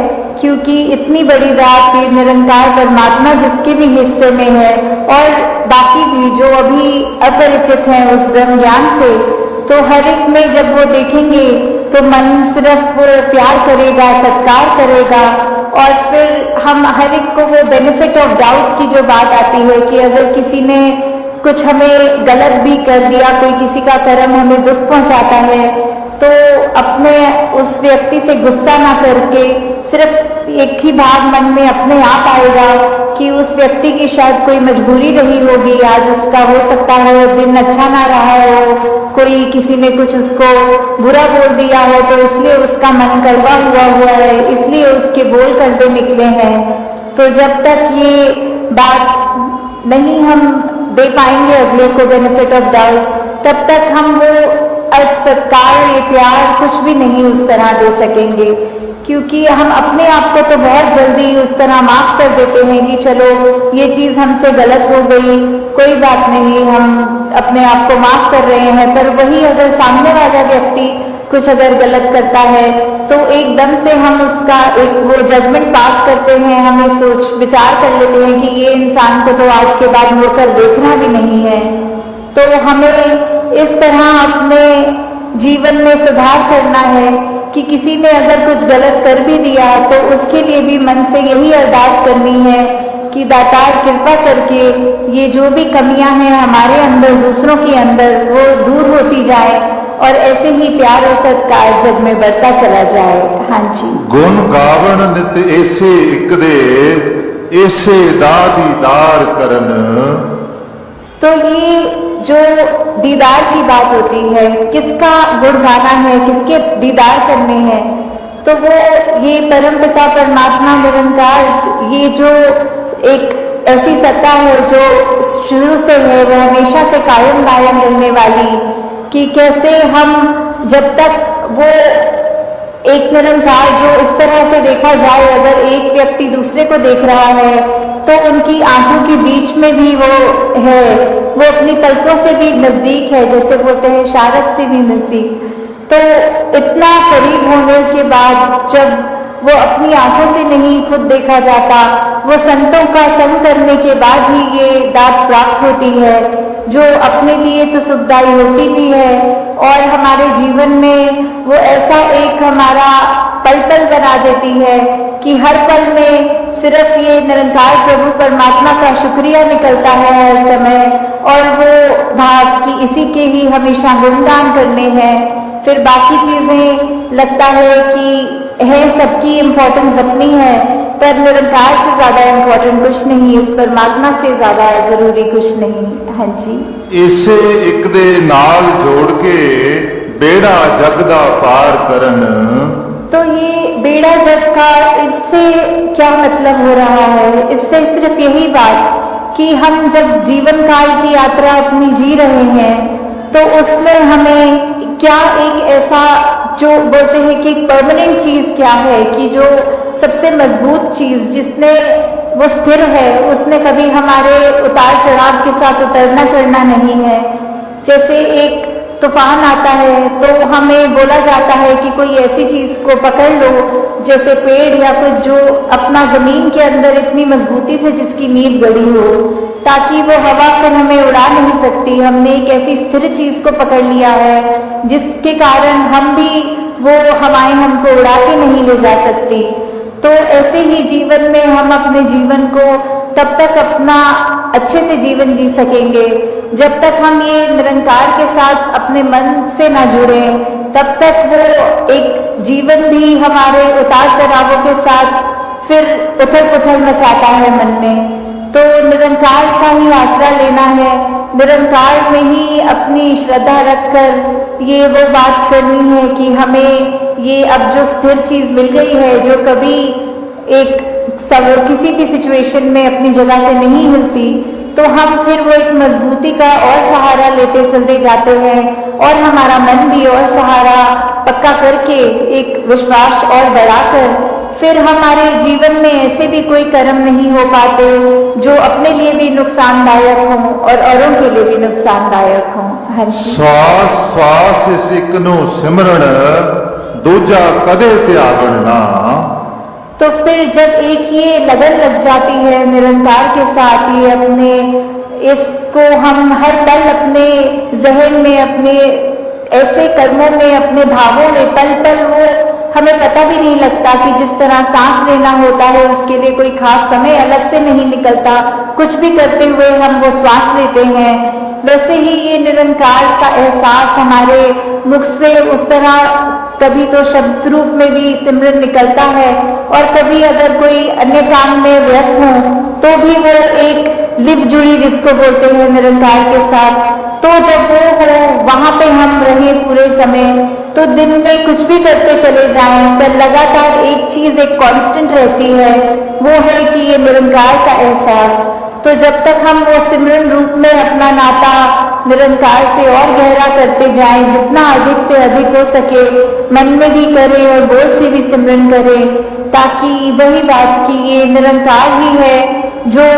क्योंकि इतनी बड़ी बात ये निरंकार परमात्मा जिसके भी हिस्से में है और बाकी भी जो अभी अपरिचित हैं उस ब्रह्म ज्ञान से, तो हर एक में जब वो देखेंगे तो मन सिर्फ वो प्यार करेगा, सत्कार करेगा। और फिर हम हर एक को वो बेनिफिट ऑफ डाउट की जो बात आती है कि अगर किसी ने कुछ हमें गलत भी कर दिया, कोई किसी का कर्म हमें दुख पहुंचाता है, तो अपने उस व्यक्ति से गुस्सा ना करके सिर्फ एक ही भाव मन में अपने आप आएगा कि उस व्यक्ति की शायद कोई मजबूरी रही होगी, आज उसका हो सकता है दिन अच्छा ना रहा हो, कोई किसी ने कुछ उसको बुरा बोल दिया हो तो इसलिए उसका मन कड़वा हुआ है, इसलिए उसके बोल कड़वे निकले हैं। तो जब तक ये बात नहीं हम दे पाएंगे अगले को बेनिफिट ऑफ डाउट, तब तक हम वो सत्कार, ये प्यार कुछ भी नहीं उस तरह दे सकेंगे, क्योंकि हम अपने आप को तो बहुत जल्दी उस तरह माफ कर देते हैं कि चलो ये चीज हमसे गलत हो गई, कोई बात नहीं, हम अपने आप को माफ कर रहे हैं। पर वही अगर सामने वाला व्यक्ति कुछ अगर गलत करता है तो एकदम से हम उसका एक वो जजमेंट पास करते हैं, हमें सोच विचार कर लेते हैं कि ये इंसान को तो आज के बाद मुड़कर देखना भी नहीं है। तो हमें इस तरह अपने जीवन में सुधार करना है कि किसी ने अगर कुछ गलत कर भी दिया तो उसके लिए भी मन से यही अरदास करनी है कि दातार कृपा करके ये जो भी कमियां हैं हमारे अंदर, दूसरों के अंदर, वो दूर होती जाए और ऐसे ही प्यार और सत्कार जग में बढ़ता चला जाए। हाँ जी। गुण गावण नित ऐसे एक दे ऐसे दादीदार करन। तो ये जो दीदार की बात होती है, किसका गुण गाना है, किसके दीदार करने हैं, तो वो ये परमपिता परमात्मा निरंकार, ये जो एक ऐसी सत्ता है जो शुरू से है, वो हमेशा से कायम कायम रहने वाली, कि कैसे हम जब तक वो एक निरंकार जो इस तरह से देखा जाए, अगर एक व्यक्ति दूसरे को देख रहा है तो उनकी आंखों के बीच में भी वो है, वो अपनी पलकों से भी नजदीक है, जैसे बोलते हैं शारक से भी नजदीक। तो इतना करीब होने के बाद जब वो अपनी आंखों से नहीं खुद देखा जाता, वो संतों का संग करने के बाद ही ये दात प्राप्त होती है, जो अपने लिए तो सुखदायी होती भी है और हमारे जीवन में वो ऐसा एक हमारा पल पल बना देती है कि हर पल में सिर्फ ये निरंकार प्रभु परमात्मा का शुक्रिया निकलता है हर समय, और वो भाव कि इसी के ही हमेशा गुणगान करने हैं। फिर बाकी चीजें लगता है कि है सबकी इम्पोर्टेंस अपनी है, पर निरंकार से ज्यादा इम्पोर्टेंट कुछ नहीं, इस परमात्मा से ज्यादा जरूरी कुछ नहीं। हाँ जी। इसे एक दे नाल जोड़ के बेड़ा जग दा पार करन। तो ये बेड़ा जग का इससे क्या मतलब हो रहा है? इससे सिर्फ यही बात कि हम जब जीवन काल की यात्रा अपनी जी रहे हैं तो उसमें हमें क्या एक ऐसा जो बोलते हैं कि एक परमानेंट चीज क्या है, कि जो सबसे मजबूत चीज जिसने वो स्थिर है, उसने कभी हमारे उतार चढ़ाव के साथ उतरना चढ़ना नहीं है। जैसे एक तूफान आता है तो हमें बोला जाता है कि कोई ऐसी चीज को पकड़ लो, जैसे पेड़ या कुछ जो अपना जमीन के अंदर इतनी मजबूती से जिसकी नींव गड़ी हो, ताकि वो हवा फिर हमें उड़ा नहीं सकती। हमने एक ऐसी स्थिर चीज को पकड़ लिया है जिसके कारण हम भी वो हवाएं हमको उड़ा के नहीं ले जा सकती। तो ऐसे ही जीवन में हम अपने जीवन को तब तक अपना अच्छे से जीवन जी सकेंगे जब तक हम ये निरंकार के साथ अपने मन से ना जुड़े, तब तक वो एक जीवन भी हमारे उतार चढ़ावों के साथ फिर उथल पुथल मचाता है मन में। तो निरंकार का ही आसरा लेना है, निरंकार में ही अपनी श्रद्धा रखकर ये वो बात करनी है कि हमें ये अब जो स्थिर चीज मिल गई है, जो कभी एक सब किसी भी सिचुएशन में अपनी जगह से नहीं हिलती, तो हम फिर वो एक मजबूती का और सहारा लेते चलते जाते हैं और हमारा मन भी और सहारा पक्का करके एक विश्वास और बढ़ाकर फिर हमारे जीवन में ऐसे भी कोई कर्म नहीं हो पाते जो अपने लिए भी नुकसानदायक हों और औरों के लिए भी नुकसानदायक हों। हाँ जी। ਸਵਾਸ ਸਵਾਸ ਇਸ ਇੱਕ ਨੂੰ ਸਿਮਰਨ ਦੂਜਾ ਕਦੇ ਤਿਆਗਣ ना। तो फिर जब एक ये लगन लग जाती है निरंकार के साथ, ये अपने इसको हम हर पल अपने जहन में, अपने ऐसे कर्मों में, अपने भावों में पल पल वो हमें पता भी नहीं लगता कि जिस तरह सांस लेना होता है उसके लिए कोई खास समय अलग से नहीं निकलता, कुछ भी करते हुए हम वो श्वास लेते हैं, वैसे ही ये निरंकार का एहसास हमारे मुख से उस तरह कभी तो शब्द रूप में भी सिमरन निकलता है और कभी अगर कोई अन्य काम में व्यस्त हो तो भी वो एक लिव जुड़ी जिसको बोलते हैं निरंकार के साथ, तो जब वो हो वहां पे हम रहे पूरे समय, तो दिन में कुछ भी करते चले जाएं पर लगातार एक चीज एक कांस्टेंट रहती है, वो है कि ये निरंकार का एहसास। तो जब तक हम वो सिमरन रूप में अपना नाता निरंकार से और गहरा करते जाएं, जितना अधिक से अधिक हो सके मन में भी करें और बोल से भी सिमरन करें, ताकि वही बात की ये निरंकार ही है जो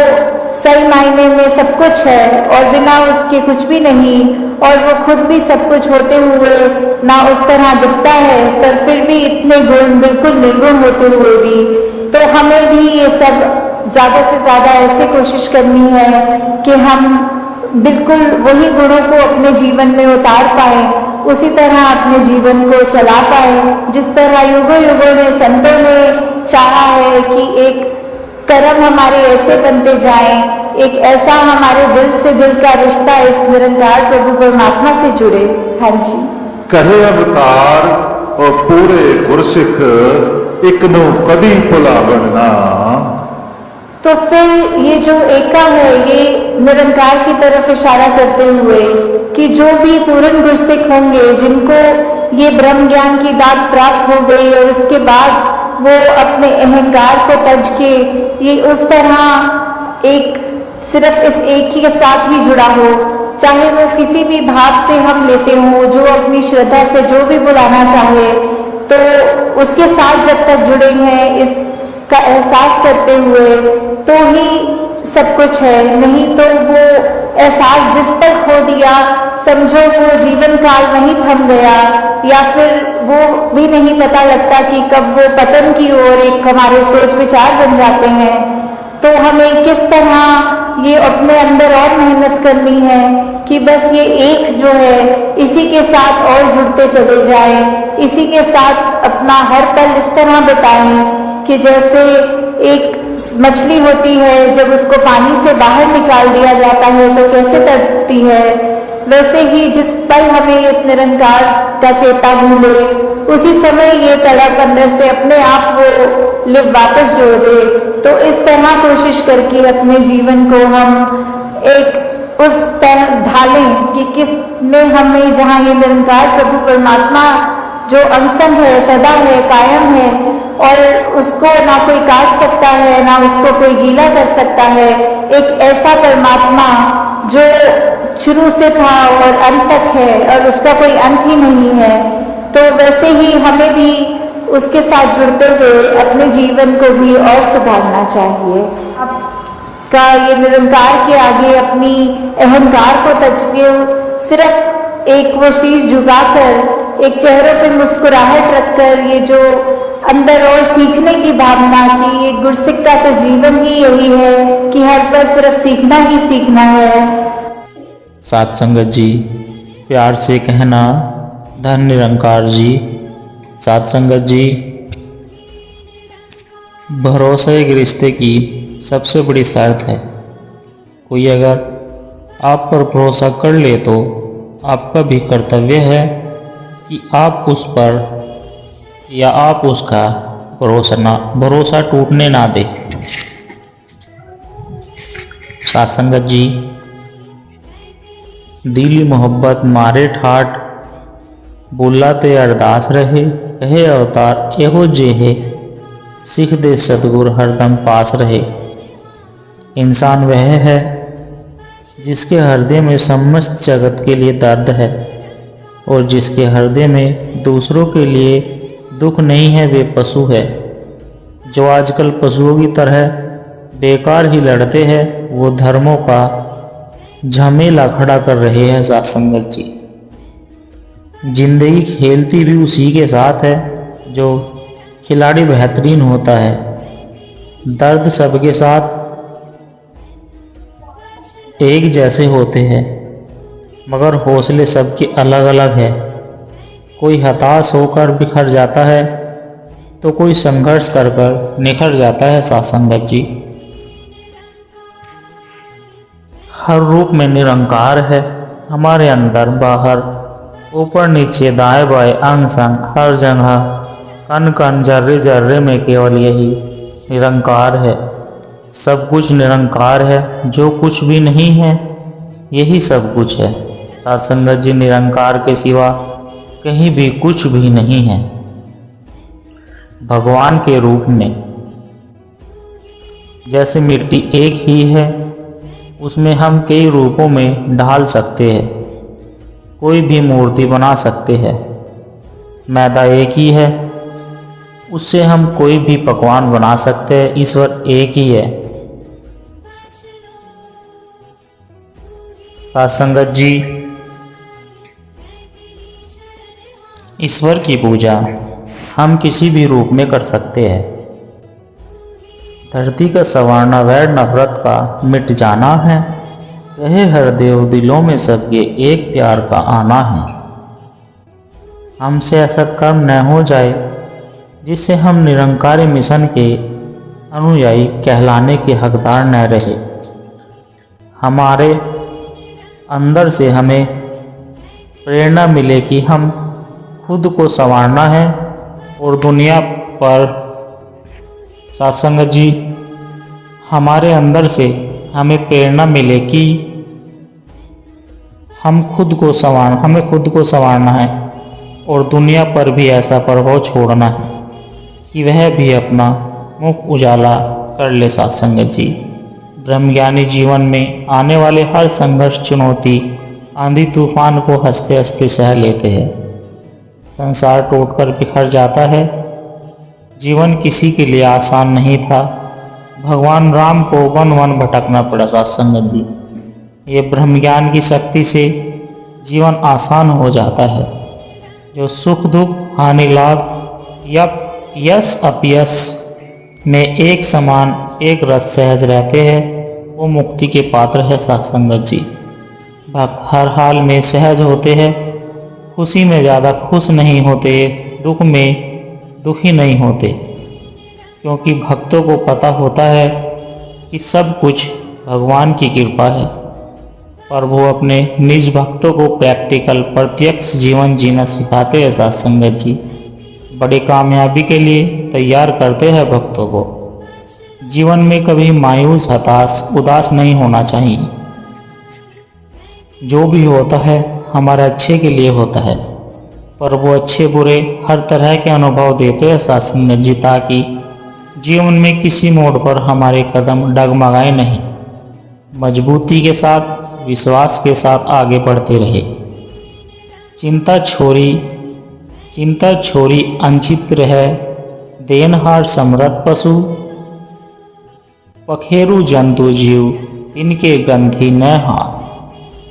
सही मायने में सब कुछ है और बिना उसके कुछ भी नहीं, और वो खुद भी सब कुछ होते हुए ना उस तरह दिखता है पर फिर भी इतने गुण बिल्कुल निर्गुण होते हुए भी। तो हमें भी ये सब ज्यादा से ज्यादा ऐसे कोशिश करनी है कि हम बिल्कुल वही गुणों को अपने जीवन में उतार पाए, उसी तरह अपने जीवन को चला पाए जिस तरह युगों युगों में संतों ने चाहा है कि एक कर्म हमारे ऐसे बनते जाएं, एक ऐसा हमारे दिल से दिल का रिश्ता इस निरंकार प्रभु परमात्मा से जुड़े। हाँ जी। कहे अवतार और पूरे गुरसिख एक नु कदी भुलावण ना। तो फिर ये जो एका है ये निरंकार की तरफ इशारा करते हुए कि जो भी पूर्ण गुरसिख होंगे जिनको ये ब्रह्म ज्ञान की दात प्राप्त हो गई और उसके बाद वो अपने अहंकार को तज के ये उस तरह एक सिर्फ इस एक ही के साथ ही जुड़ा हो, चाहे वो किसी भी भाव से हम लेते हो, जो अपनी श्रद्धा से जो भी बुलाना चाहे, तो उसके साथ जब तक जुड़े हैं इसका एहसास करते हुए तो ही सब कुछ है, नहीं तो वो एहसास जिस पर खो दिया समझो वो जीवन काल वहीं थम गया, या फिर वो भी नहीं पता लगता कि कब वो पतन की ओर एक हमारे सोच विचार बन जाते हैं। तो हमें किस तरह ये अपने अंदर और मेहनत करनी है कि बस ये एक जो है इसी के साथ और जुड़ते चले जाएं, इसी के साथ अपना हर पल इस तरह बिताएं कि जैसे एक मछली होती है जब उसको पानी से बाहर निकाल दिया जाता है तो कैसे तड़पती है, वैसे ही जिस पल हमें इस निरंकार का चेता भूले उसी समय ये तड़प अंदर से अपने आप वो लिव वापस जोड़ दे। तो इस तरह कोशिश करके अपने जीवन को हम एक उस तरह ढालें कि किसने हमें जहाँ ये निरंकार प्रभु परमात्मा जो अंसंग है, सदा है, कायम है और उसको ना कोई काट सकता है ना उसको कोई गीला कर सकता है, एक ऐसा परमात्मा जो शुरू से था और अंत तक है और उसका कोई अंत ही नहीं है। तो वैसे ही हमें भी उसके साथ जुड़ते हुए अपने जीवन को भी और सुधारना चाहिए। आपका ये निरंकार के आगे अपनी अहंकार को तजके सिर्फ एक वो शीश झुकाकर एक चेहरे पे मुस्कुराहट रखकर ये जो अंदर और सीखने की भावना की ये गुरसिख का तो जीवन ही यही है कि हर पल सिर्फ सीखना ही सीखना है। साथ संगत जी प्यार से कहना धन निरंकार जी। साथ संगत जी भरोसा एक रिश्ते की सबसे बड़ी शर्त है। कोई अगर आप पर भरोसा कर ले तो आपका भी कर्तव्य है कि आप उस पर या आप उसका भरोसा टूटने ना दे। साथ संगत जी दिली मोहब्बत मारे ठाट बोला ते अरदास रहे कहे अवतार एहो जे है सिख दे सतगुर हरदम पास रहे। इंसान वह है जिसके हृदय में समस्त जगत के लिए दर्द है और जिसके हृदय में दूसरों के लिए दुख नहीं है, वे पशु है। जो आजकल पशुओं की तरह बेकार ही लड़ते हैं, वो धर्मों का झमेला खड़ा कर रहे हैं। साथ संगत जी, जिंदगी खेलती भी उसी के साथ है जो खिलाड़ी बेहतरीन होता है। दर्द सबके साथ एक जैसे होते हैं, मगर हौसले सबके अलग अलग है। कोई हताश होकर बिखर जाता है तो कोई संघर्ष कर कर निखर जाता है। साथ संगत जी, हर रूप में निरंकार है, हमारे अंदर बाहर, ऊपर नीचे दाएं बाएं अंग संग, हर जगह कण कण जर्रे जर्रे में केवल यही निरंकार है। सब कुछ निरंकार है, जो कुछ भी नहीं है यही सब कुछ है। साथ संगत जी, निरंकार के सिवा कहीं भी कुछ भी नहीं है। भगवान के रूप में जैसे मिट्टी एक ही है, उसमें हम कई रूपों में ढाल सकते हैं, कोई भी मूर्ति बना सकते हैं। मैदा एक ही है, उससे हम कोई भी पकवान बना सकते हैं। ईश्वर एक ही है। साथ संगत जी, ईश्वर की पूजा हम किसी भी रूप में कर सकते हैं। धरती का संवारना वैर नफरत का मिट जाना है, रहे हर देव दिलों में सबके एक प्यार का आना है। हमसे ऐसा कर्म न हो जाए जिससे हम निरंकारी मिशन के अनुयायी कहलाने के हकदार न रहे। हमारे अंदर से हमें प्रेरणा मिले कि हम खुद को संवारना है और दुनिया पर। सत्संग जी, हमारे अंदर से हमें प्रेरणा मिले कि हमें खुद को संवारना है और दुनिया पर भी ऐसा प्रभाव छोड़ना है कि वह भी अपना मुख उजाला कर ले। सत्संग जी, ब्रह्मज्ञानी जीवन में आने वाले हर संघर्ष, चुनौती, आंधी तूफान को हंसते हंसते सह लेते हैं। संसार टूटकर बिखर जाता है। जीवन किसी के लिए आसान नहीं था। भगवान राम को वन वन भटकना पड़ा। सत्संग जी, ये ब्रह्मज्ञान की शक्ति से जीवन आसान हो जाता है। जो सुख दुख, हानि लाभ या यश अपयश में एक समान एक रस सहज रहते हैं, वो मुक्ति के पात्र है। सत्संगत जी, भक्त हर हाल में सहज होते हैं, खुशी में ज़्यादा खुश नहीं होते, दुख में दुखी नहीं होते, क्योंकि भक्तों को पता होता है कि सब कुछ भगवान की कृपा है। पर वो अपने निज भक्तों को प्रैक्टिकल प्रत्यक्ष जीवन जीना सिखाते हैं। सत्संगत जी, बड़ी कामयाबी के लिए तैयार करते हैं भक्तों को। जीवन में कभी मायूस, हताश, उदास नहीं होना चाहिए। जो भी होता है हमारे अच्छे के लिए होता है, पर वो अच्छे बुरे हर तरह के अनुभव देते हैं। सत्संगत जी, ताकि जीवन में किसी मोड़ पर हमारे कदम डगमगाए नहीं, मजबूती के साथ, विश्वास के साथ आगे बढ़ते रहे। चिंता छोरी अनचित्र है, देनहार समृत पशु, पखेरु जंतु जीव, तिनके गंधी न हार।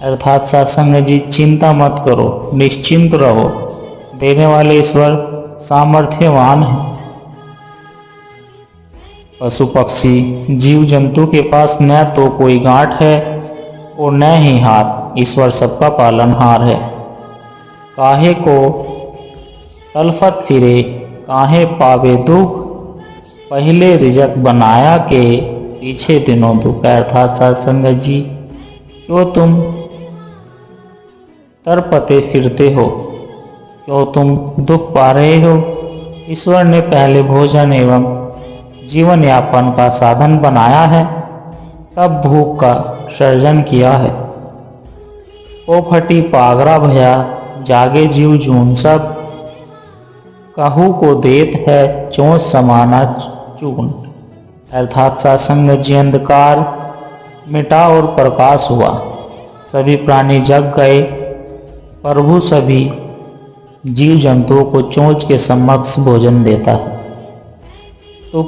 अर्थात सत्संग जी, चिंता मत करो, निश्चिंत रहो, देने वाले ईश्वर सामर्थ्यवान है। पशु पक्षी जीव जंतु के पास न तो कोई गांठ है और न ही हाथ, ईश्वर सबका पालनहार है। काहे को तलफत फिरे, काहे पावे दुख, पहले रिजक बनाया के पीछे दिनों दुख। अर्थात सत्संग जी, क्यों तुम तरपते फिरते हो, क्यों तुम दुख पा रहे हो? ईश्वर ने पहले भोजन एवं जीवन यापन का साधन बनाया है, तब भूख का सर्जन किया है। ओ फटी पागरा भया, जागे जीव जून सब, कहू को देत है चोंच समाना चूर्ण अर्थात सत्संग जी अंधकार मिटा और प्रकाश हुआ। सभी प्राणी जग गए। प्रभु सभी जीव जंतुओं को चोंच के समक्ष भोजन देता है। तो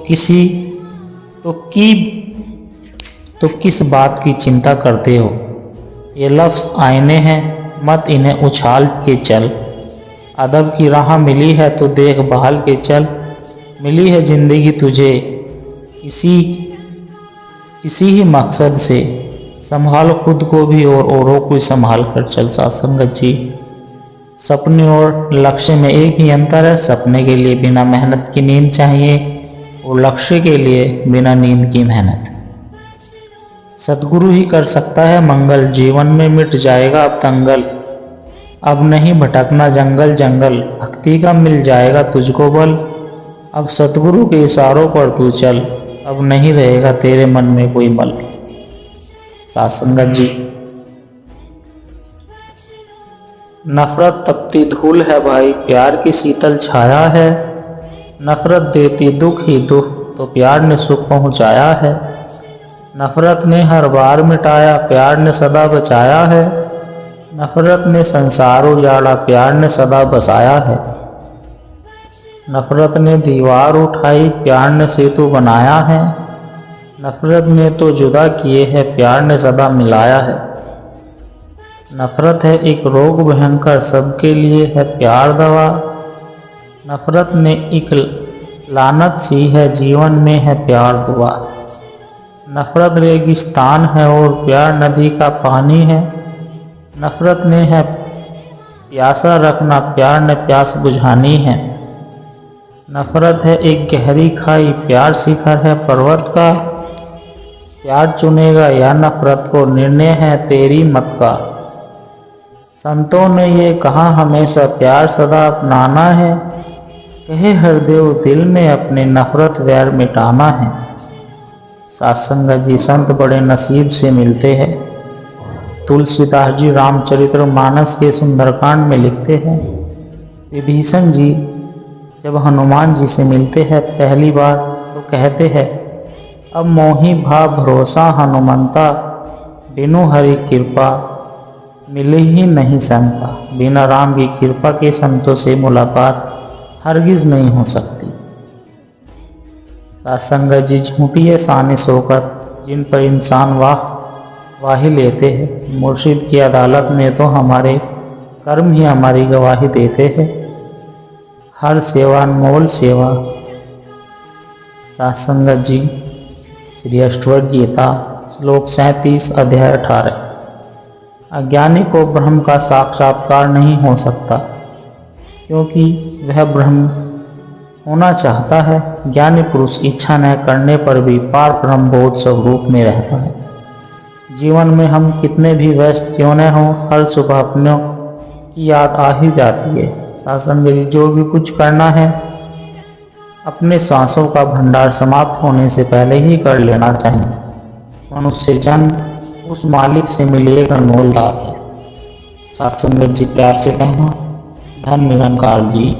किस बात की चिंता करते हो? ये लफ्ज़ आईने हैं, मत इन्हें उछाल के चल। अदब की राह मिली है तो देखभाल के चल। मिली है जिंदगी तुझे इसी ही मकसद से, संभाल खुद को भी और औरों को संभाल कर चल। सत्संगत जी, सपने और लक्ष्य में एक ही अंतर है। सपने के लिए बिना मेहनत की नींद चाहिए और लक्ष्य के लिए बिना नींद की मेहनत। सतगुरु ही कर सकता है मंगल, जीवन में मिट जाएगा अब दंगल। अब नहीं भटकना जंगल जंगल, भक्ति का मिल जाएगा तुझको बल। अब सतगुरु के इशारों पर तू चल, अब नहीं रहेगा तेरे मन में कोई मल। सत्संगत जी, नफरत तपती धूल है भाई, प्यार की शीतल छाया है। नफरत देती दुख ही दुख, तो प्यार ने सुख पहुंचाया है। नफरत ने हर बार मिटाया, प्यार ने सदा बचाया है। नफरत ने संसार उजाड़ा, प्यार ने सदा बसाया है। नफरत ने दीवार उठाई, प्यार ने सेतु बनाया है। नफरत ने तो जुदा किए है, प्यार ने सदा मिलाया है। नफरत है एक रोग भयंकर, सबके लिए है प्यार दवा। नफरत ने एक लानत सी है, जीवन में है प्यार दुआ। नफरत रेगिस्तान है और प्यार नदी का पानी है। नफरत ने है प्यासा रखना, प्यार ने प्यास बुझानी है। नफरत है एक गहरी खाई, प्यार शिखर है पर्वत का। प्यार चुनेगा या नफरत को, निर्णय है तेरी मत का। संतों ने ये कहा हमेशा, प्यार सदा अपनाना है। कहे हरदेव दिल में अपने, नफरत वैर मिटाना है। सत्संगत जी, संत बड़े नसीब से मिलते हैं। तुलसीदास जी रामचरित्र मानस के सुंदरकांड में लिखते हैं, विभीषण जी जब हनुमान जी से मिलते हैं पहली बार तो कहते हैं, अब मोहि भाव भरोसा हनुमंता, बिनु हरि कृपा मिले ही नहीं संता। बिना राम की कृपा के संतों से मुलाकात हरगिज नहीं हो सकती। सत्संगत जी, झूठी है शान शौकत, जिन पर इंसान वाही लेते हैं। मुर्शिद की अदालत में तो हमारे कर्म ही हमारी गवाही देते हैं। हर सेवा अनमोल सेवा। सत्संगत जी, श्री अष्टवक्र गीता श्लोक 37 अध्याय 18। अज्ञानी को ब्रह्म का साक्षात्कार नहीं हो सकता, क्योंकि वह ब्रह्म होना चाहता है। ज्ञानी पुरुष इच्छा न करने पर भी पार ब्रह्म बोध स्वरूप में रहता है। जीवन में हम कितने भी व्यस्त क्यों न हों, हर सुबह अपनों की याद आ ही जाती है। सत्संग जी, जो भी कुछ करना है अपने सांसों का भंडार समाप्त होने से पहले ही कर लेना चाहिए। मनुष्य जन्म उस मालिक से मिले एक अनमोल दात है। सत्संग जी, प्यार से कहना, धन निरंकार जी।